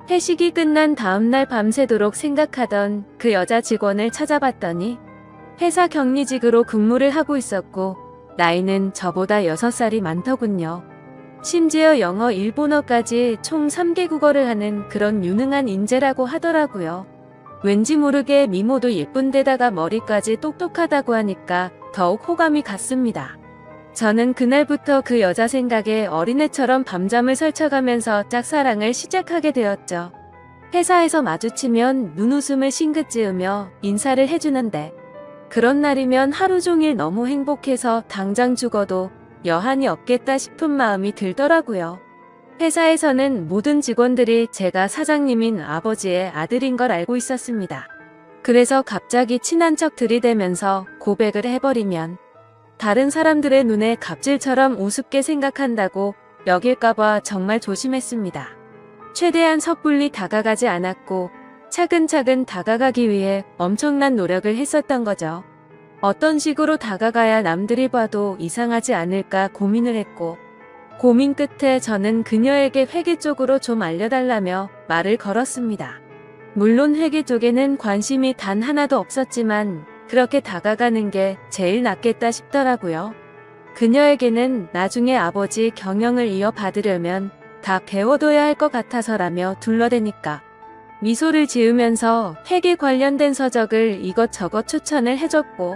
회식이 끝난 다음날 밤새도록 생각하던 그 여자 직원을 찾아봤더니 회사 격리직으로 근무를 하고 있었고 나이는 저보다 6살이 많더군요. 심지어 영어, 일본어까지 총 3개 국어를 하는 그런 유능한 인재라고 하더라고요. 왠지 모르게 미모도 예쁜데다가 머리까지 똑똑하다고 하니까 더욱 호감이 갔습니다. 저는 그날부터 그 여자 생각에 어린애처럼 밤잠을 설쳐가면서 짝사랑을 시작하게 되었죠. 회사에서 마주치면 눈웃음을 싱긋 지으며 인사를 해주는데 그런 날이면 하루 종일 너무 행복해서 당장 죽어도 여한이 없겠다 싶은 마음이 들더라고요. 회사에서는 모든 직원들이 제가 사장님인 아버지의 아들인 걸 알고 있었습니다. 그래서 갑자기 친한 척 들이대면서 고백을 해버리면 다른 사람들의 눈에 갑질처럼 우습게 생각한다고 여길까봐 정말 조심했습니다. 최대한 섣불리 다가가지 않았고 차근차근 다가가기 위해 엄청난 노력을 했었던 거죠. 어떤 식으로 다가가야 남들이 봐도 이상하지 않을까 고민을 했고 고민 끝에 저는 그녀에게 회계 쪽으로 좀 알려달라며 말을 걸었습니다. 물론 회계 쪽에는 관심이 단 하나도 없었지만 그렇게 다가가는 게 제일 낫겠다 싶더라고요. 그녀에게는 나중에 아버지 경영을 이어받으려면 다 배워둬야 할 것 같아서라며 둘러대니까 미소를 지으면서 회계 관련된 서적을 이것저것 추천을 해줬고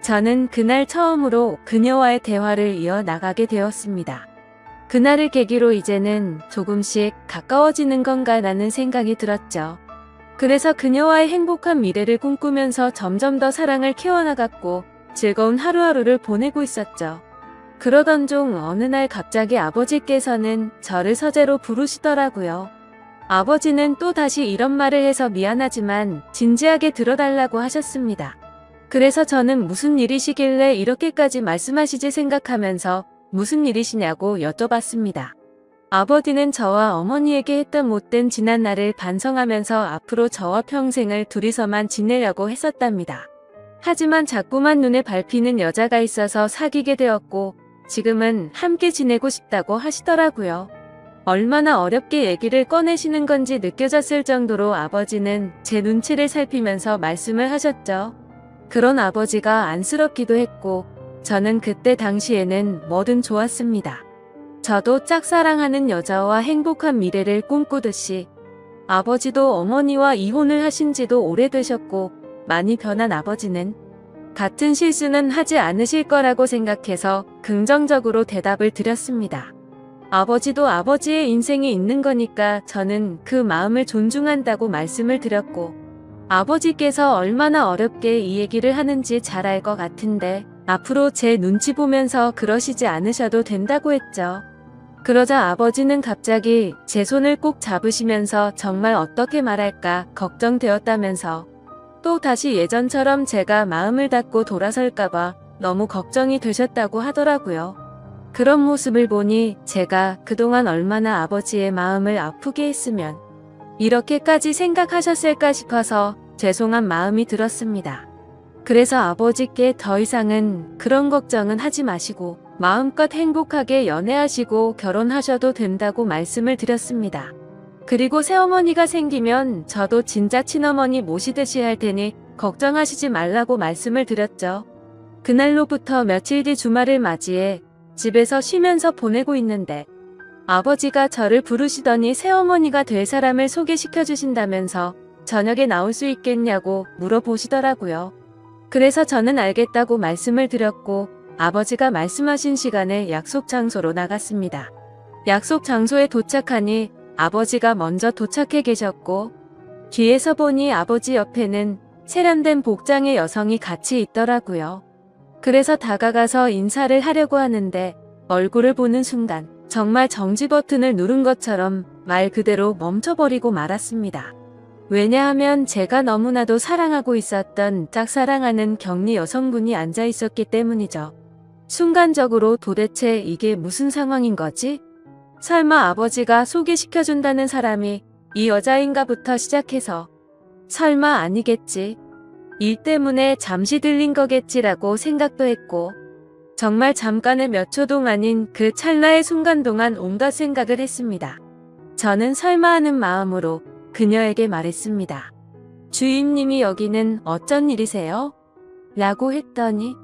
저는 그날 처음으로 그녀와의 대화를 이어나가게 되었습니다. 그날을 계기로 이제는 조금씩 가까워지는 건가라는 생각이 들었죠. 그래서 그녀와의 행복한 미래를 꿈꾸면서 점점 더 사랑을 키워나갔고 즐거운 하루하루를 보내고 있었죠. 그러던 중 어느 날 갑자기 아버지께서는 저를 서재로 부르시더라고요. 아버지는 또 다시 이런 말을 해서 미안하지만 진지하게 들어달라고 하셨습니다. 그래서 저는 무슨 일이시길래 이렇게까지 말씀하시지 생각하면서 무슨 일이시냐고 여쭤봤습니다. 아버지는 저와 어머니에게 했던 못된 지난 날을 반성하면서 앞으로 저와 평생을 둘이서만 지내려고 했었답니다. 하지만 자꾸만 눈에 밟히는 여자가 있어서 사귀게 되었고 지금은 함께 지내고 싶다고 하시더라고요. 얼마나 어렵게 얘기를 꺼내시는 건지 느껴졌을 정도로 아버지는 제 눈치를 살피면서 말씀을 하셨죠. 그런 아버지가 안쓰럽기도 했고 저는 그때 당시에는 뭐든 좋았습니다. 저도 짝사랑하는 여자와 행복한 미래를 꿈꾸듯이 아버지도 어머니와 이혼을 하신 지도 오래되셨고 많이 변한 아버지는 같은 실수는 하지 않으실 거라고 생각해서 긍정적으로 대답을 드렸습니다. 아버지도 아버지의 인생이 있는 거니까 저는 그 마음을 존중한다고 말씀을 드렸고 아버지께서 얼마나 어렵게 이 얘기를 하는지 잘 알 것 같은데 앞으로 제 눈치 보면서 그러시지 않으셔도 된다고 했죠. 그러자 아버지는 갑자기 제 손을 꼭 잡으시면서 정말 어떻게 말할까 걱정되었다면서 또 다시 예전처럼 제가 마음을 닫고 돌아설까봐 너무 걱정이 되셨다고 하더라고요. 그런 모습을 보니 제가 그동안 얼마나 아버지의 마음을 아프게 했으면 이렇게까지 생각하셨을까 싶어서 죄송한 마음이 들었습니다. 그래서 아버지께 더 이상은 그런 걱정은 하지 마시고 마음껏 행복하게 연애하시고 결혼하셔도 된다고 말씀을 드렸습니다. 그리고 새어머니가 생기면 저도 진짜 친어머니 모시듯이 할 테니 걱정하시지 말라고 말씀을 드렸죠. 그날로부터 며칠 뒤 주말을 맞이해 집에서 쉬면서 보내고 있는데 아버지가 저를 부르시더니 새어머니가 될 사람을 소개시켜 주신다면서 저녁에 나올 수 있겠냐고 물어보시더라고요. 그래서 저는 알겠다고 말씀을 드렸고 아버지가 말씀하신 시간에 약속 장소로 나갔습니다. 약속 장소에 도착하니 아버지가 먼저 도착해 계셨고 뒤에서 보니 아버지 옆에는 세련된 복장의 여성이 같이 있더라고요. 그래서 다가가서 인사를 하려고 하는데 얼굴을 보는 순간 정말 정지 버튼을 누른 것처럼 말 그대로 멈춰버리고 말았습니다. 왜냐하면 제가 너무나도 사랑하고 있었던 짝사랑하는 격리 여성분이 앉아 있었기 때문이죠. 순간적으로 도대체 이게 무슨 상황인 거지? 설마 아버지가 소개시켜준다는 사람이 이 여자인가부터 시작해서 설마 아니겠지? 일 때문에 잠시 들린 거겠지라고 생각도 했고 정말 잠깐의 몇 초 동안인 그 찰나의 순간 동안 온갖 생각을 했습니다. 저는 설마 하는 마음으로 그녀에게 말했습니다. 주임님이 여기는 어쩐 일이세요? 라고 했더니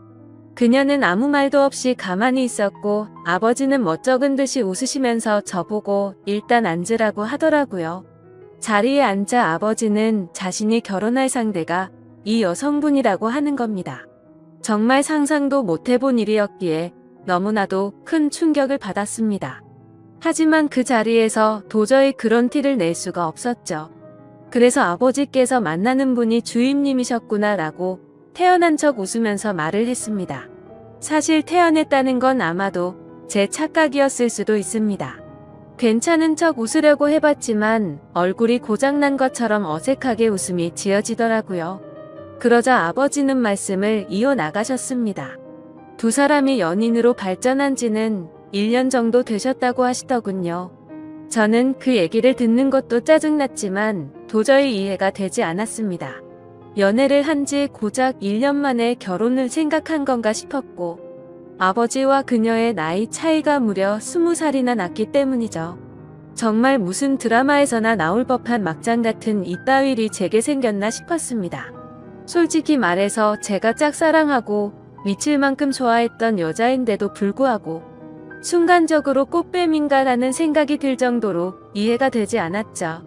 그녀는 아무 말도 없이 가만히 있었고 아버지는 멋쩍은 듯이 웃으시면서 저보고 일단 앉으라고 하더라고요. 자리에 앉자 아버지는 자신이 결혼할 상대가 이 여성분이라고 하는 겁니다. 정말 상상도 못해본 일이었기에 너무나도 큰 충격을 받았습니다. 하지만 그 자리에서 도저히 그런 티를 낼 수가 없었죠. 그래서 아버지께서 만나는 분이 주임님이셨구나 라고 태연한 척 웃으면서 말을 했습니다. 사실 태연했다는 건 아마도 제 착각이었을 수도 있습니다. 괜찮은 척 웃으려고 해봤지만 얼굴이 고장난 것처럼 어색하게 웃음이 지어지더라고요. 그러자 아버지는 말씀을 이어나가셨습니다. 두 사람이 연인으로 발전한 지는 1년 정도 되셨다고 하시더군요. 저는 그 얘기를 듣는 것도 짜증났지만 도저히 이해가 되지 않았습니다. 연애를 한 지 고작 1년 만에 결혼을 생각한 건가 싶었고 아버지와 그녀의 나이 차이가 무려 20살이나 났기 때문이죠. 정말 무슨 드라마에서나 나올 법한 막장 같은 이따위 일이 제게 생겼나 싶었습니다. 솔직히 말해서 제가 짝사랑하고 미칠 만큼 좋아했던 여자인데도 불구하고 순간적으로 꽃뱀인가라는 생각이 들 정도로 이해가 되지 않았죠.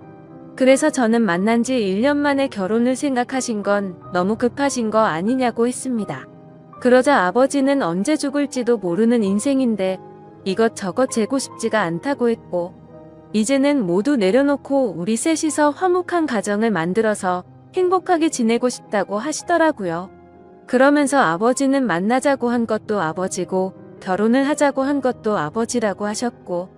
그래서 저는 만난 지 1년 만에 결혼을 생각하신 건 너무 급하신 거 아니냐고 했습니다. 그러자 아버지는 언제 죽을지도 모르는 인생인데 이것저것 재고 싶지가 않다고 했고, 이제는 모두 내려놓고 우리 셋이서 화목한 가정을 만들어서 행복하게 지내고 싶다고 하시더라고요. 그러면서 아버지는 만나자고 한 것도 아버지고 결혼을 하자고 한 것도 아버지라고 하셨고,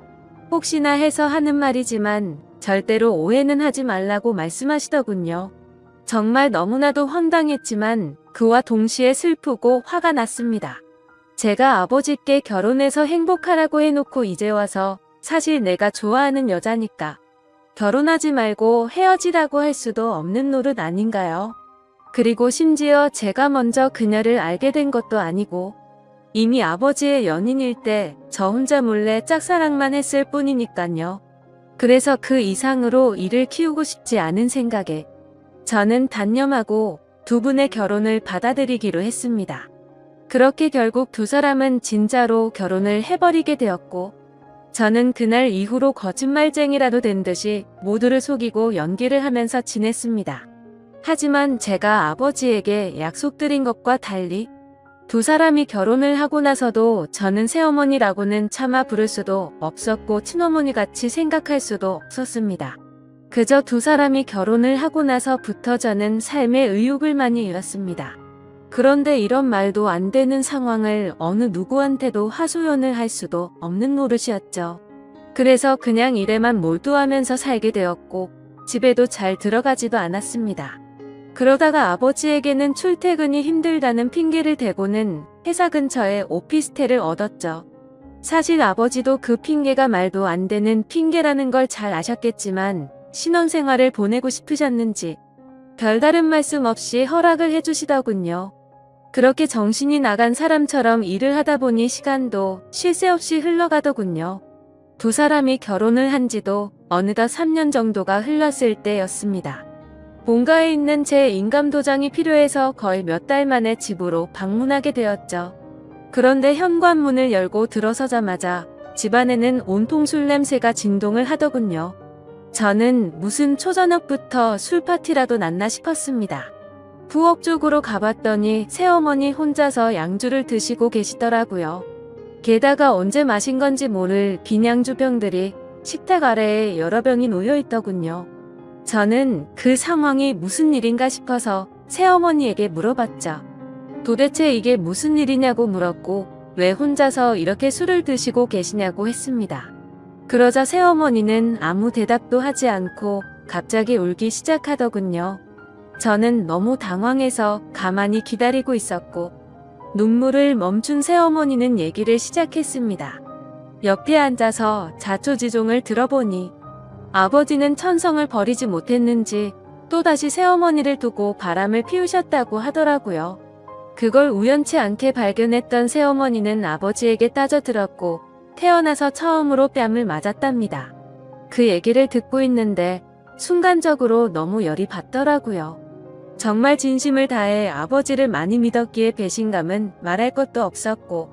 혹시나 해서 하는 말이지만 절대로 오해는 하지 말라고 말씀하시더군요. 정말 너무나도 황당했지만 그와 동시에 슬프고 화가 났습니다. 제가 아버지께 결혼해서 행복하라고 해놓고 이제 와서 사실 내가 좋아하는 여자니까 결혼하지 말고 헤어지라고 할 수도 없는 노릇 아닌가요? 그리고 심지어 제가 먼저 그녀를 알게 된 것도 아니고 이미 아버지의 연인일 때 저 혼자 몰래 짝사랑만 했을 뿐이니깐요. 그래서 그 이상으로 이를 키우고 싶지 않은 생각에 저는 단념하고 두 분의 결혼을 받아들이기로 했습니다. 그렇게 결국 두 사람은 진짜로 결혼을 해버리게 되었고, 저는 그날 이후로 거짓말쟁이라도 된 듯이 모두를 속이고 연기를 하면서 지냈습니다. 하지만 제가 아버지에게 약속드린 것과 달리 두 사람이 결혼을 하고 나서도 저는 새어머니라고는 차마 부를 수도 없었고 친어머니 같이 생각할 수도 없었습니다. 그저 두 사람이 결혼을 하고 나서부터 저는 삶의 의욕을 많이 잃었습니다. 그런데 이런 말도 안 되는 상황을 어느 누구한테도 하소연을 할 수도 없는 노릇이었죠. 그래서 그냥 일에만 몰두하면서 살게 되었고 집에도 잘 들어가지도 않았습니다. 그러다가 아버지에게는 출퇴근이 힘들다는 핑계를 대고는 회사 근처에 오피스텔을 얻었죠. 사실 아버지도 그 핑계가 말도 안 되는 핑계라는 걸 잘 아셨겠지만 신혼생활을 보내고 싶으셨는지 별다른 말씀 없이 허락을 해주시더군요. 그렇게 정신이 나간 사람처럼 일을 하다 보니 시간도 쉴 새 없이 흘러가더군요. 두 사람이 결혼을 한 지도 어느덧 3년 정도가 흘렀을 때였습니다. 본가에 있는 제 인감도장이 필요해서 거의 몇 달 만에 집으로 방문하게 되었죠. 그런데 현관문을 열고 들어서자마자 집안에는 온통 술 냄새가 진동을 하더군요. 저는 무슨 초저녁부터 술 파티라도 났나 싶었습니다. 부엌 쪽으로 가봤더니 새어머니 혼자서 양주를 드시고 계시더라고요. 게다가 언제 마신 건지 모를 빈 양주 병들이 식탁 아래에 여러 병이 놓여 있더군요. 저는 그 상황이 무슨 일인가 싶어서 새어머니에게 물어봤죠. 도대체 이게 무슨 일이냐고 물었고 왜 혼자서 이렇게 술을 드시고 계시냐고 했습니다. 그러자 새어머니는 아무 대답도 하지 않고 갑자기 울기 시작하더군요. 저는 너무 당황해서 가만히 기다리고 있었고 눈물을 멈춘 새어머니는 얘기를 시작했습니다. 옆에 앉아서 자초지종을 들어보니 아버지는 천성을 버리지 못했는지 또다시 새어머니를 두고 바람을 피우셨다고 하더라고요. 그걸 우연치 않게 발견했던 새어머니는 아버지에게 따져들었고 태어나서 처음으로 뺨을 맞았답니다. 그 얘기를 듣고 있는데 순간적으로 너무 열이 받더라고요. 정말 진심을 다해 아버지를 많이 믿었기에 배신감은 말할 것도 없었고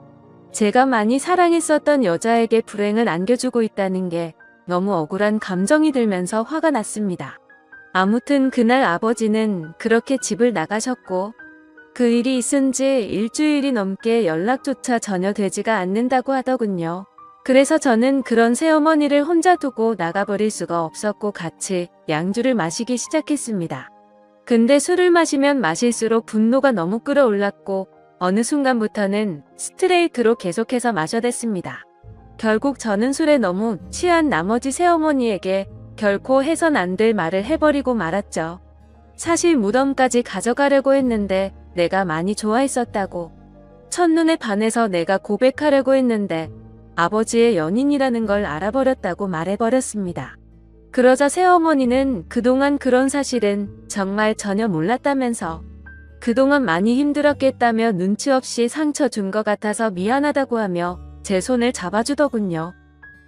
제가 많이 사랑했었던 여자에게 불행을 안겨주고 있다는 게 너무 억울한 감정이 들면서 화가 났습니다. 아무튼 그날 아버지는 그렇게 집을 나가셨고 그 일이 있은 지 일주일이 넘게 연락조차 전혀 되지가 않는다고 하더군요. 그래서 저는 그런 새어머니를 혼자 두고 나가버릴 수가 없었고 같이 양주를 마시기 시작했습니다. 근데 술을 마시면 마실수록 분노가 너무 끌어올랐고 어느 순간부터는 스트레이트로 계속해서 마셔댔습니다. 결국 저는 술에 너무 취한 나머지 새어머니에게 결코 해선 안 될 말을 해버리고 말았죠. 사실 무덤까지 가져가려고 했는데 내가 많이 좋아했었다고. 첫눈에 반해서 내가 고백하려고 했는데 아버지의 연인이라는 걸 알아버렸다고 말해버렸습니다. 그러자 새어머니는 그동안 그런 사실은 정말 전혀 몰랐다면서 그동안 많이 힘들었겠다며 눈치 없이 상처 준 것 같아서 미안하다고 하며 제 손을 잡아주더군요.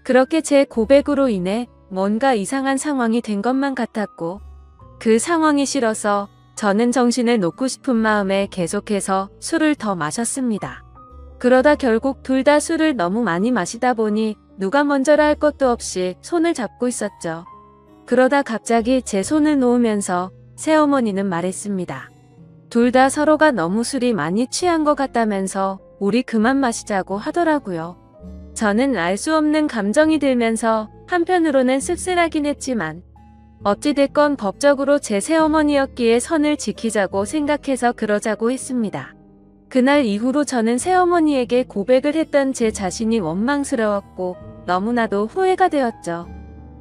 그렇게 제 고백으로 인해 뭔가 이상한 상황이 된 것만 같았고 그 상황이 싫어서 저는 정신을 놓고 싶은 마음에 계속해서 술을 더 마셨습니다. 그러다 결국 둘 다 술을 너무 많이 마시다 보니 누가 먼저라 할 것도 없이 손을 잡고 있었죠. 그러다 갑자기 제 손을 놓으면서 새어머니는 말했습니다. 둘 다 서로가 너무 술이 많이 취한 것 같다면서 우리 그만 마시자고 하더라고요. 저는 알 수 없는 감정이 들면서 한편으로는 씁쓸하긴 했지만 어찌됐건 법적으로 제 새어머니였기에 선을 지키자고 생각해서 그러자고 했습니다. 그날 이후로 저는 새어머니에게 고백을 했던 제 자신이 원망스러웠고 너무나도 후회가 되었죠.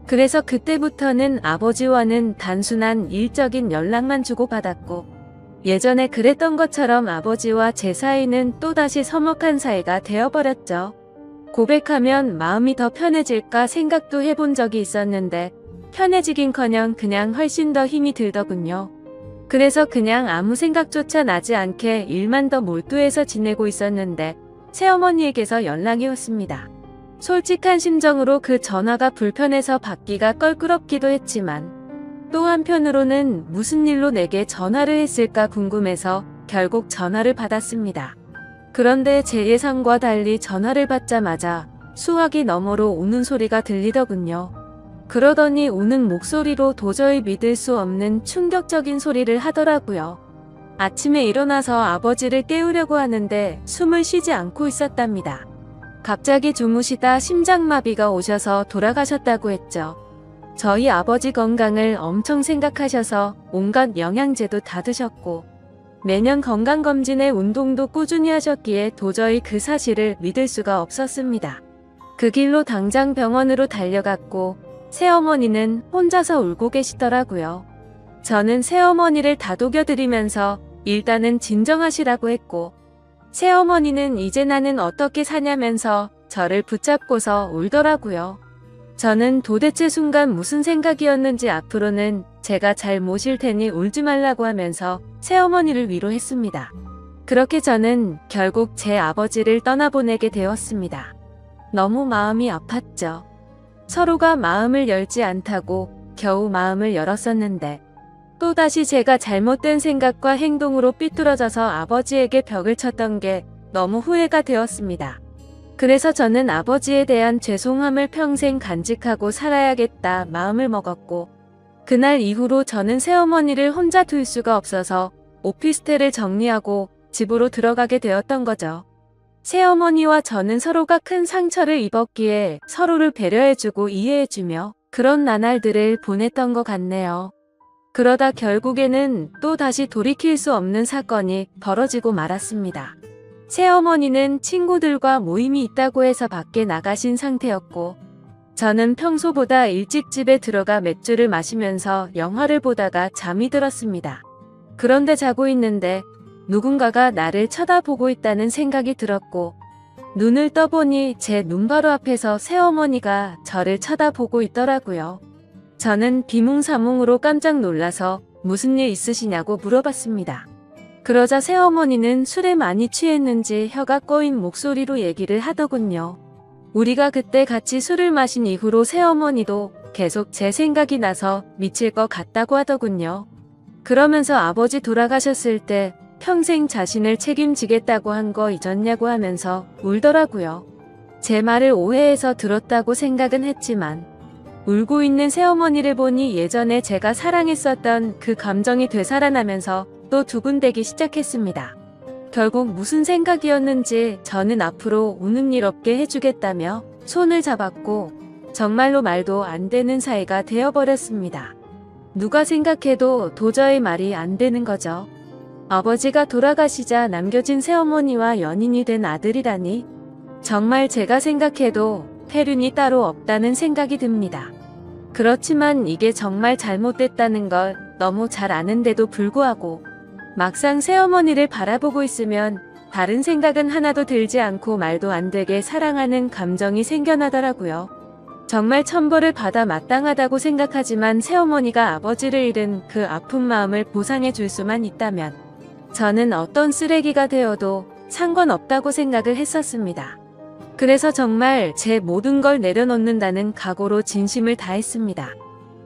그래서 그때부터는 아버지와는 단순한 일적인 연락만 주고받았고 예전에 그랬던 것처럼 아버지와 제 사이는 또다시 서먹한 사이가 되어버렸죠. 고백하면 마음이 더 편해질까 생각도 해본 적이 있었는데 편해지긴커녕 그냥 훨씬 더 힘이 들더군요. 그래서 그냥 아무 생각조차 나지 않게 일만 더 몰두해서 지내고 있었는데 새어머니에게서 연락이 왔습니다. 솔직한 심정으로 그 전화가 불편해서 받기가 껄끄럽기도 했지만 또 한편으로는 무슨 일로 내게 전화를 했을까 궁금해서 결국 전화를 받았습니다. 그런데 제 예상과 달리 전화를 받자마자 수화기 너머로 우는 소리가 들리더군요. 그러더니 우는 목소리로 도저히 믿을 수 없는 충격적인 소리를 하더라고요. 아침에 일어나서 아버지를 깨우려고 하는데 숨을 쉬지 않고 있었답니다. 갑자기 주무시다 심장마비가 오셔서 돌아가셨다고 했죠. 저희 아버지 건강을 엄청 생각하셔서 온갖 영양제도 다 드셨고 매년 건강검진에 운동도 꾸준히 하셨기에 도저히 그 사실을 믿을 수가 없었습니다. 그 길로 당장 병원으로 달려갔고 새어머니는 혼자서 울고 계시더라고요. 저는 새어머니를 다독여드리면서 일단은 진정하시라고 했고 새어머니는 이제 나는 어떻게 사냐면서 저를 붙잡고서 울더라고요. 저는 도대체 순간 무슨 생각이었는지 앞으로는 제가 잘 모실 테니 울지 말라고 하면서 새어머니를 위로했습니다. 그렇게 저는 결국 제 아버지를 떠나보내게 되었습니다. 너무 마음이 아팠죠. 서로가 마음을 열지 않다고 겨우 마음을 열었었는데 또다시 제가 잘못된 생각과 행동으로 삐뚤어져서 아버지에게 벽을 쳤던 게 너무 후회가 되었습니다. 그래서 저는 아버지에 대한 죄송함을 평생 간직하고 살아야겠다 마음을 먹었고 그날 이후로 저는 새어머니를 혼자 둘 수가 없어서 오피스텔을 정리하고 집으로 들어가게 되었던 거죠. 새어머니와 저는 서로가 큰 상처를 입었기에 서로를 배려해주고 이해해주며 그런 나날들을 보냈던 것 같네요. 그러다 결국에는 또 다시 돌이킬 수 없는 사건이 벌어지고 말았습니다. 새어머니는 친구들과 모임이 있다고 해서 밖에 나가신 상태였고 저는 평소보다 일찍 집에 들어가 맥주를 마시면서 영화를 보다가 잠이 들었습니다. 그런데 자고 있는데 누군가가 나를 쳐다보고 있다는 생각이 들었고 눈을 떠보니 제 눈 바로 앞에서 새어머니가 저를 쳐다보고 있더라고요. 저는 비몽사몽으로 깜짝 놀라서 무슨 일 있으시냐고 물어봤습니다. 그러자 새어머니는 술에 많이 취했는지 혀가 꼬인 목소리로 얘기를 하더군요. 우리가 그때 같이 술을 마신 이후로 새어머니도 계속 제 생각이 나서 미칠 것 같다고 하더군요. 그러면서 아버지 돌아가셨을 때 평생 자신을 책임지겠다고 한 거 잊었냐고 하면서 울더라고요. 제 말을 오해해서 들었다고 생각은 했지만 울고 있는 새어머니를 보니 예전에 제가 사랑했었던 그 감정이 되살아나면서 또 두근대기 시작했습니다. 결국 무슨 생각이었는지 저는 앞으로 우는 일 없게 해주겠다며 손을 잡았고 정말로 말도 안 되는 사이가 되어버렸습니다. 누가 생각해도 도저히 말이 안 되는 거죠. 아버지가 돌아가시자 남겨진 새어머니와 연인이 된 아들이라니 정말 제가 생각해도 폐륜이 따로 없다는 생각이 듭니다. 그렇지만 이게 정말 잘못됐다는 걸 너무 잘 아는데도 불구하고 막상 새어머니를 바라보고 있으면 다른 생각은 하나도 들지 않고 말도 안 되게 사랑하는 감정이 생겨나더라고요. 정말 천벌을 받아 마땅하다고 생각하지만 새어머니가 아버지를 잃은 그 아픈 마음을 보상해 줄 수만 있다면 저는 어떤 쓰레기가 되어도 상관없다고 생각을 했었습니다. 그래서 정말 제 모든 걸 내려놓는다는 각오로 진심을 다했습니다.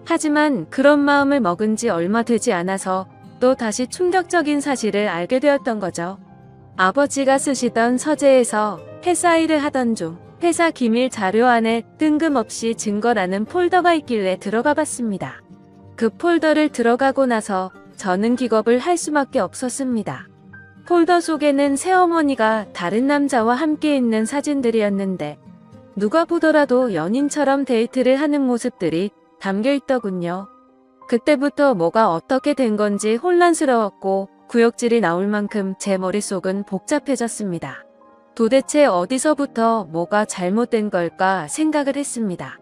하지만 그런 마음을 먹은 지 얼마 되지 않아서 또 다시 충격적인 사실을 알게 되었던 거죠. 아버지가 쓰시던 서재에서 회사일을 하던 중 회사 기밀 자료 안에 뜬금없이 증거라는 폴더가 있길래 들어가 봤습니다. 그 폴더를 들어가고 나서 저는 기겁을 할 수밖에 없었습니다. 폴더 속에는 새어머니가 다른 남자와 함께 있는 사진들이었는데 누가 보더라도 연인처럼 데이트를 하는 모습들이 담겨 있더군요. 그때부터 뭐가 어떻게 된 건지 혼란스러웠고 구역질이 나올 만큼 제 머릿속은 복잡해졌습니다. 도대체 어디서부터 뭐가 잘못된 걸까 생각을 했습니다.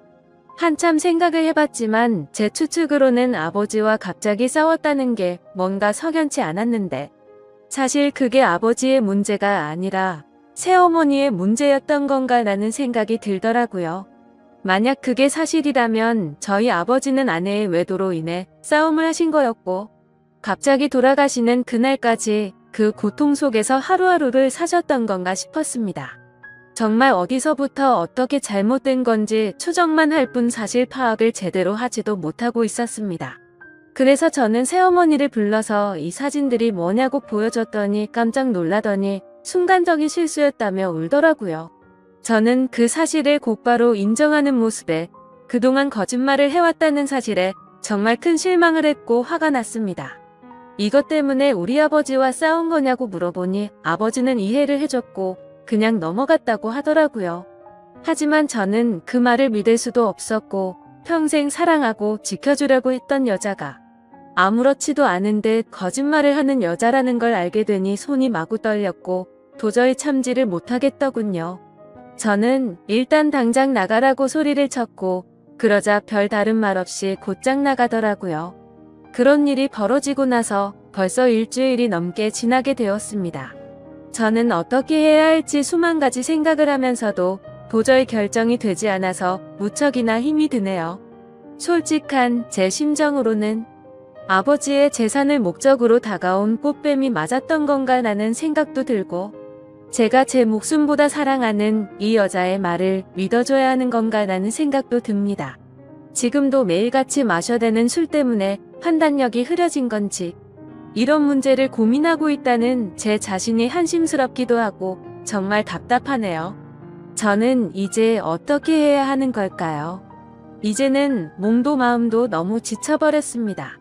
한참 생각을 해봤지만 제 추측으로는 아버지와 갑자기 싸웠다는 게 뭔가 석연치 않았는데 사실 그게 아버지의 문제가 아니라 새어머니의 문제였던 건가라는 생각이 들더라고요. 만약 그게 사실이라면 저희 아버지는 아내의 외도로 인해 싸움을 하신 거였고 갑자기 돌아가시는 그날까지 그 고통 속에서 하루하루를 사셨던 건가 싶었습니다. 정말 어디서부터 어떻게 잘못된 건지 추정만 할 뿐 사실 파악을 제대로 하지도 못하고 있었습니다. 그래서 저는 새어머니를 불러서 이 사진들이 뭐냐고 보여줬더니 깜짝 놀라더니 순간적인 실수였다며 울더라고요. 저는 그 사실을 곧바로 인정하는 모습에 그동안 거짓말을 해왔다는 사실에 정말 큰 실망을 했고 화가 났습니다. 이것 때문에 우리 아버지와 싸운 거냐고 물어보니 아버지는 이해를 해줬고 그냥 넘어갔다고 하더라고요. 하지만 저는 그 말을 믿을 수도 없었고 평생 사랑하고 지켜주려고 했던 여자가 아무렇지도 않은 듯 거짓말을 하는 여자라는 걸 알게 되니 손이 마구 떨렸고 도저히 참지를 못하겠더군요. 저는 일단 당장 나가라고 소리를 쳤고 그러자 별 다른 말 없이 곧장 나가더라고요. 그런 일이 벌어지고 나서 벌써 일주일이 넘게 지나게 되었습니다. 저는 어떻게 해야 할지 수만 가지 생각을 하면서도 도저히 결정이 되지 않아서 무척이나 힘이 드네요. 솔직한 제 심정으로는 아버지의 재산을 목적으로 다가온 꽃뱀이 맞았던 건가라는 생각도 들고 제가 제 목숨보다 사랑하는 이 여자의 말을 믿어줘야 하는 건가라는 생각도 듭니다. 지금도 매일같이 마셔대는 술 때문에 판단력이 흐려진 건지 이런 문제를 고민하고 있다는 제 자신이 한심스럽기도 하고 정말 답답하네요. 저는 이제 어떻게 해야 하는 걸까요? 이제는 몸도 마음도 너무 지쳐버렸습니다.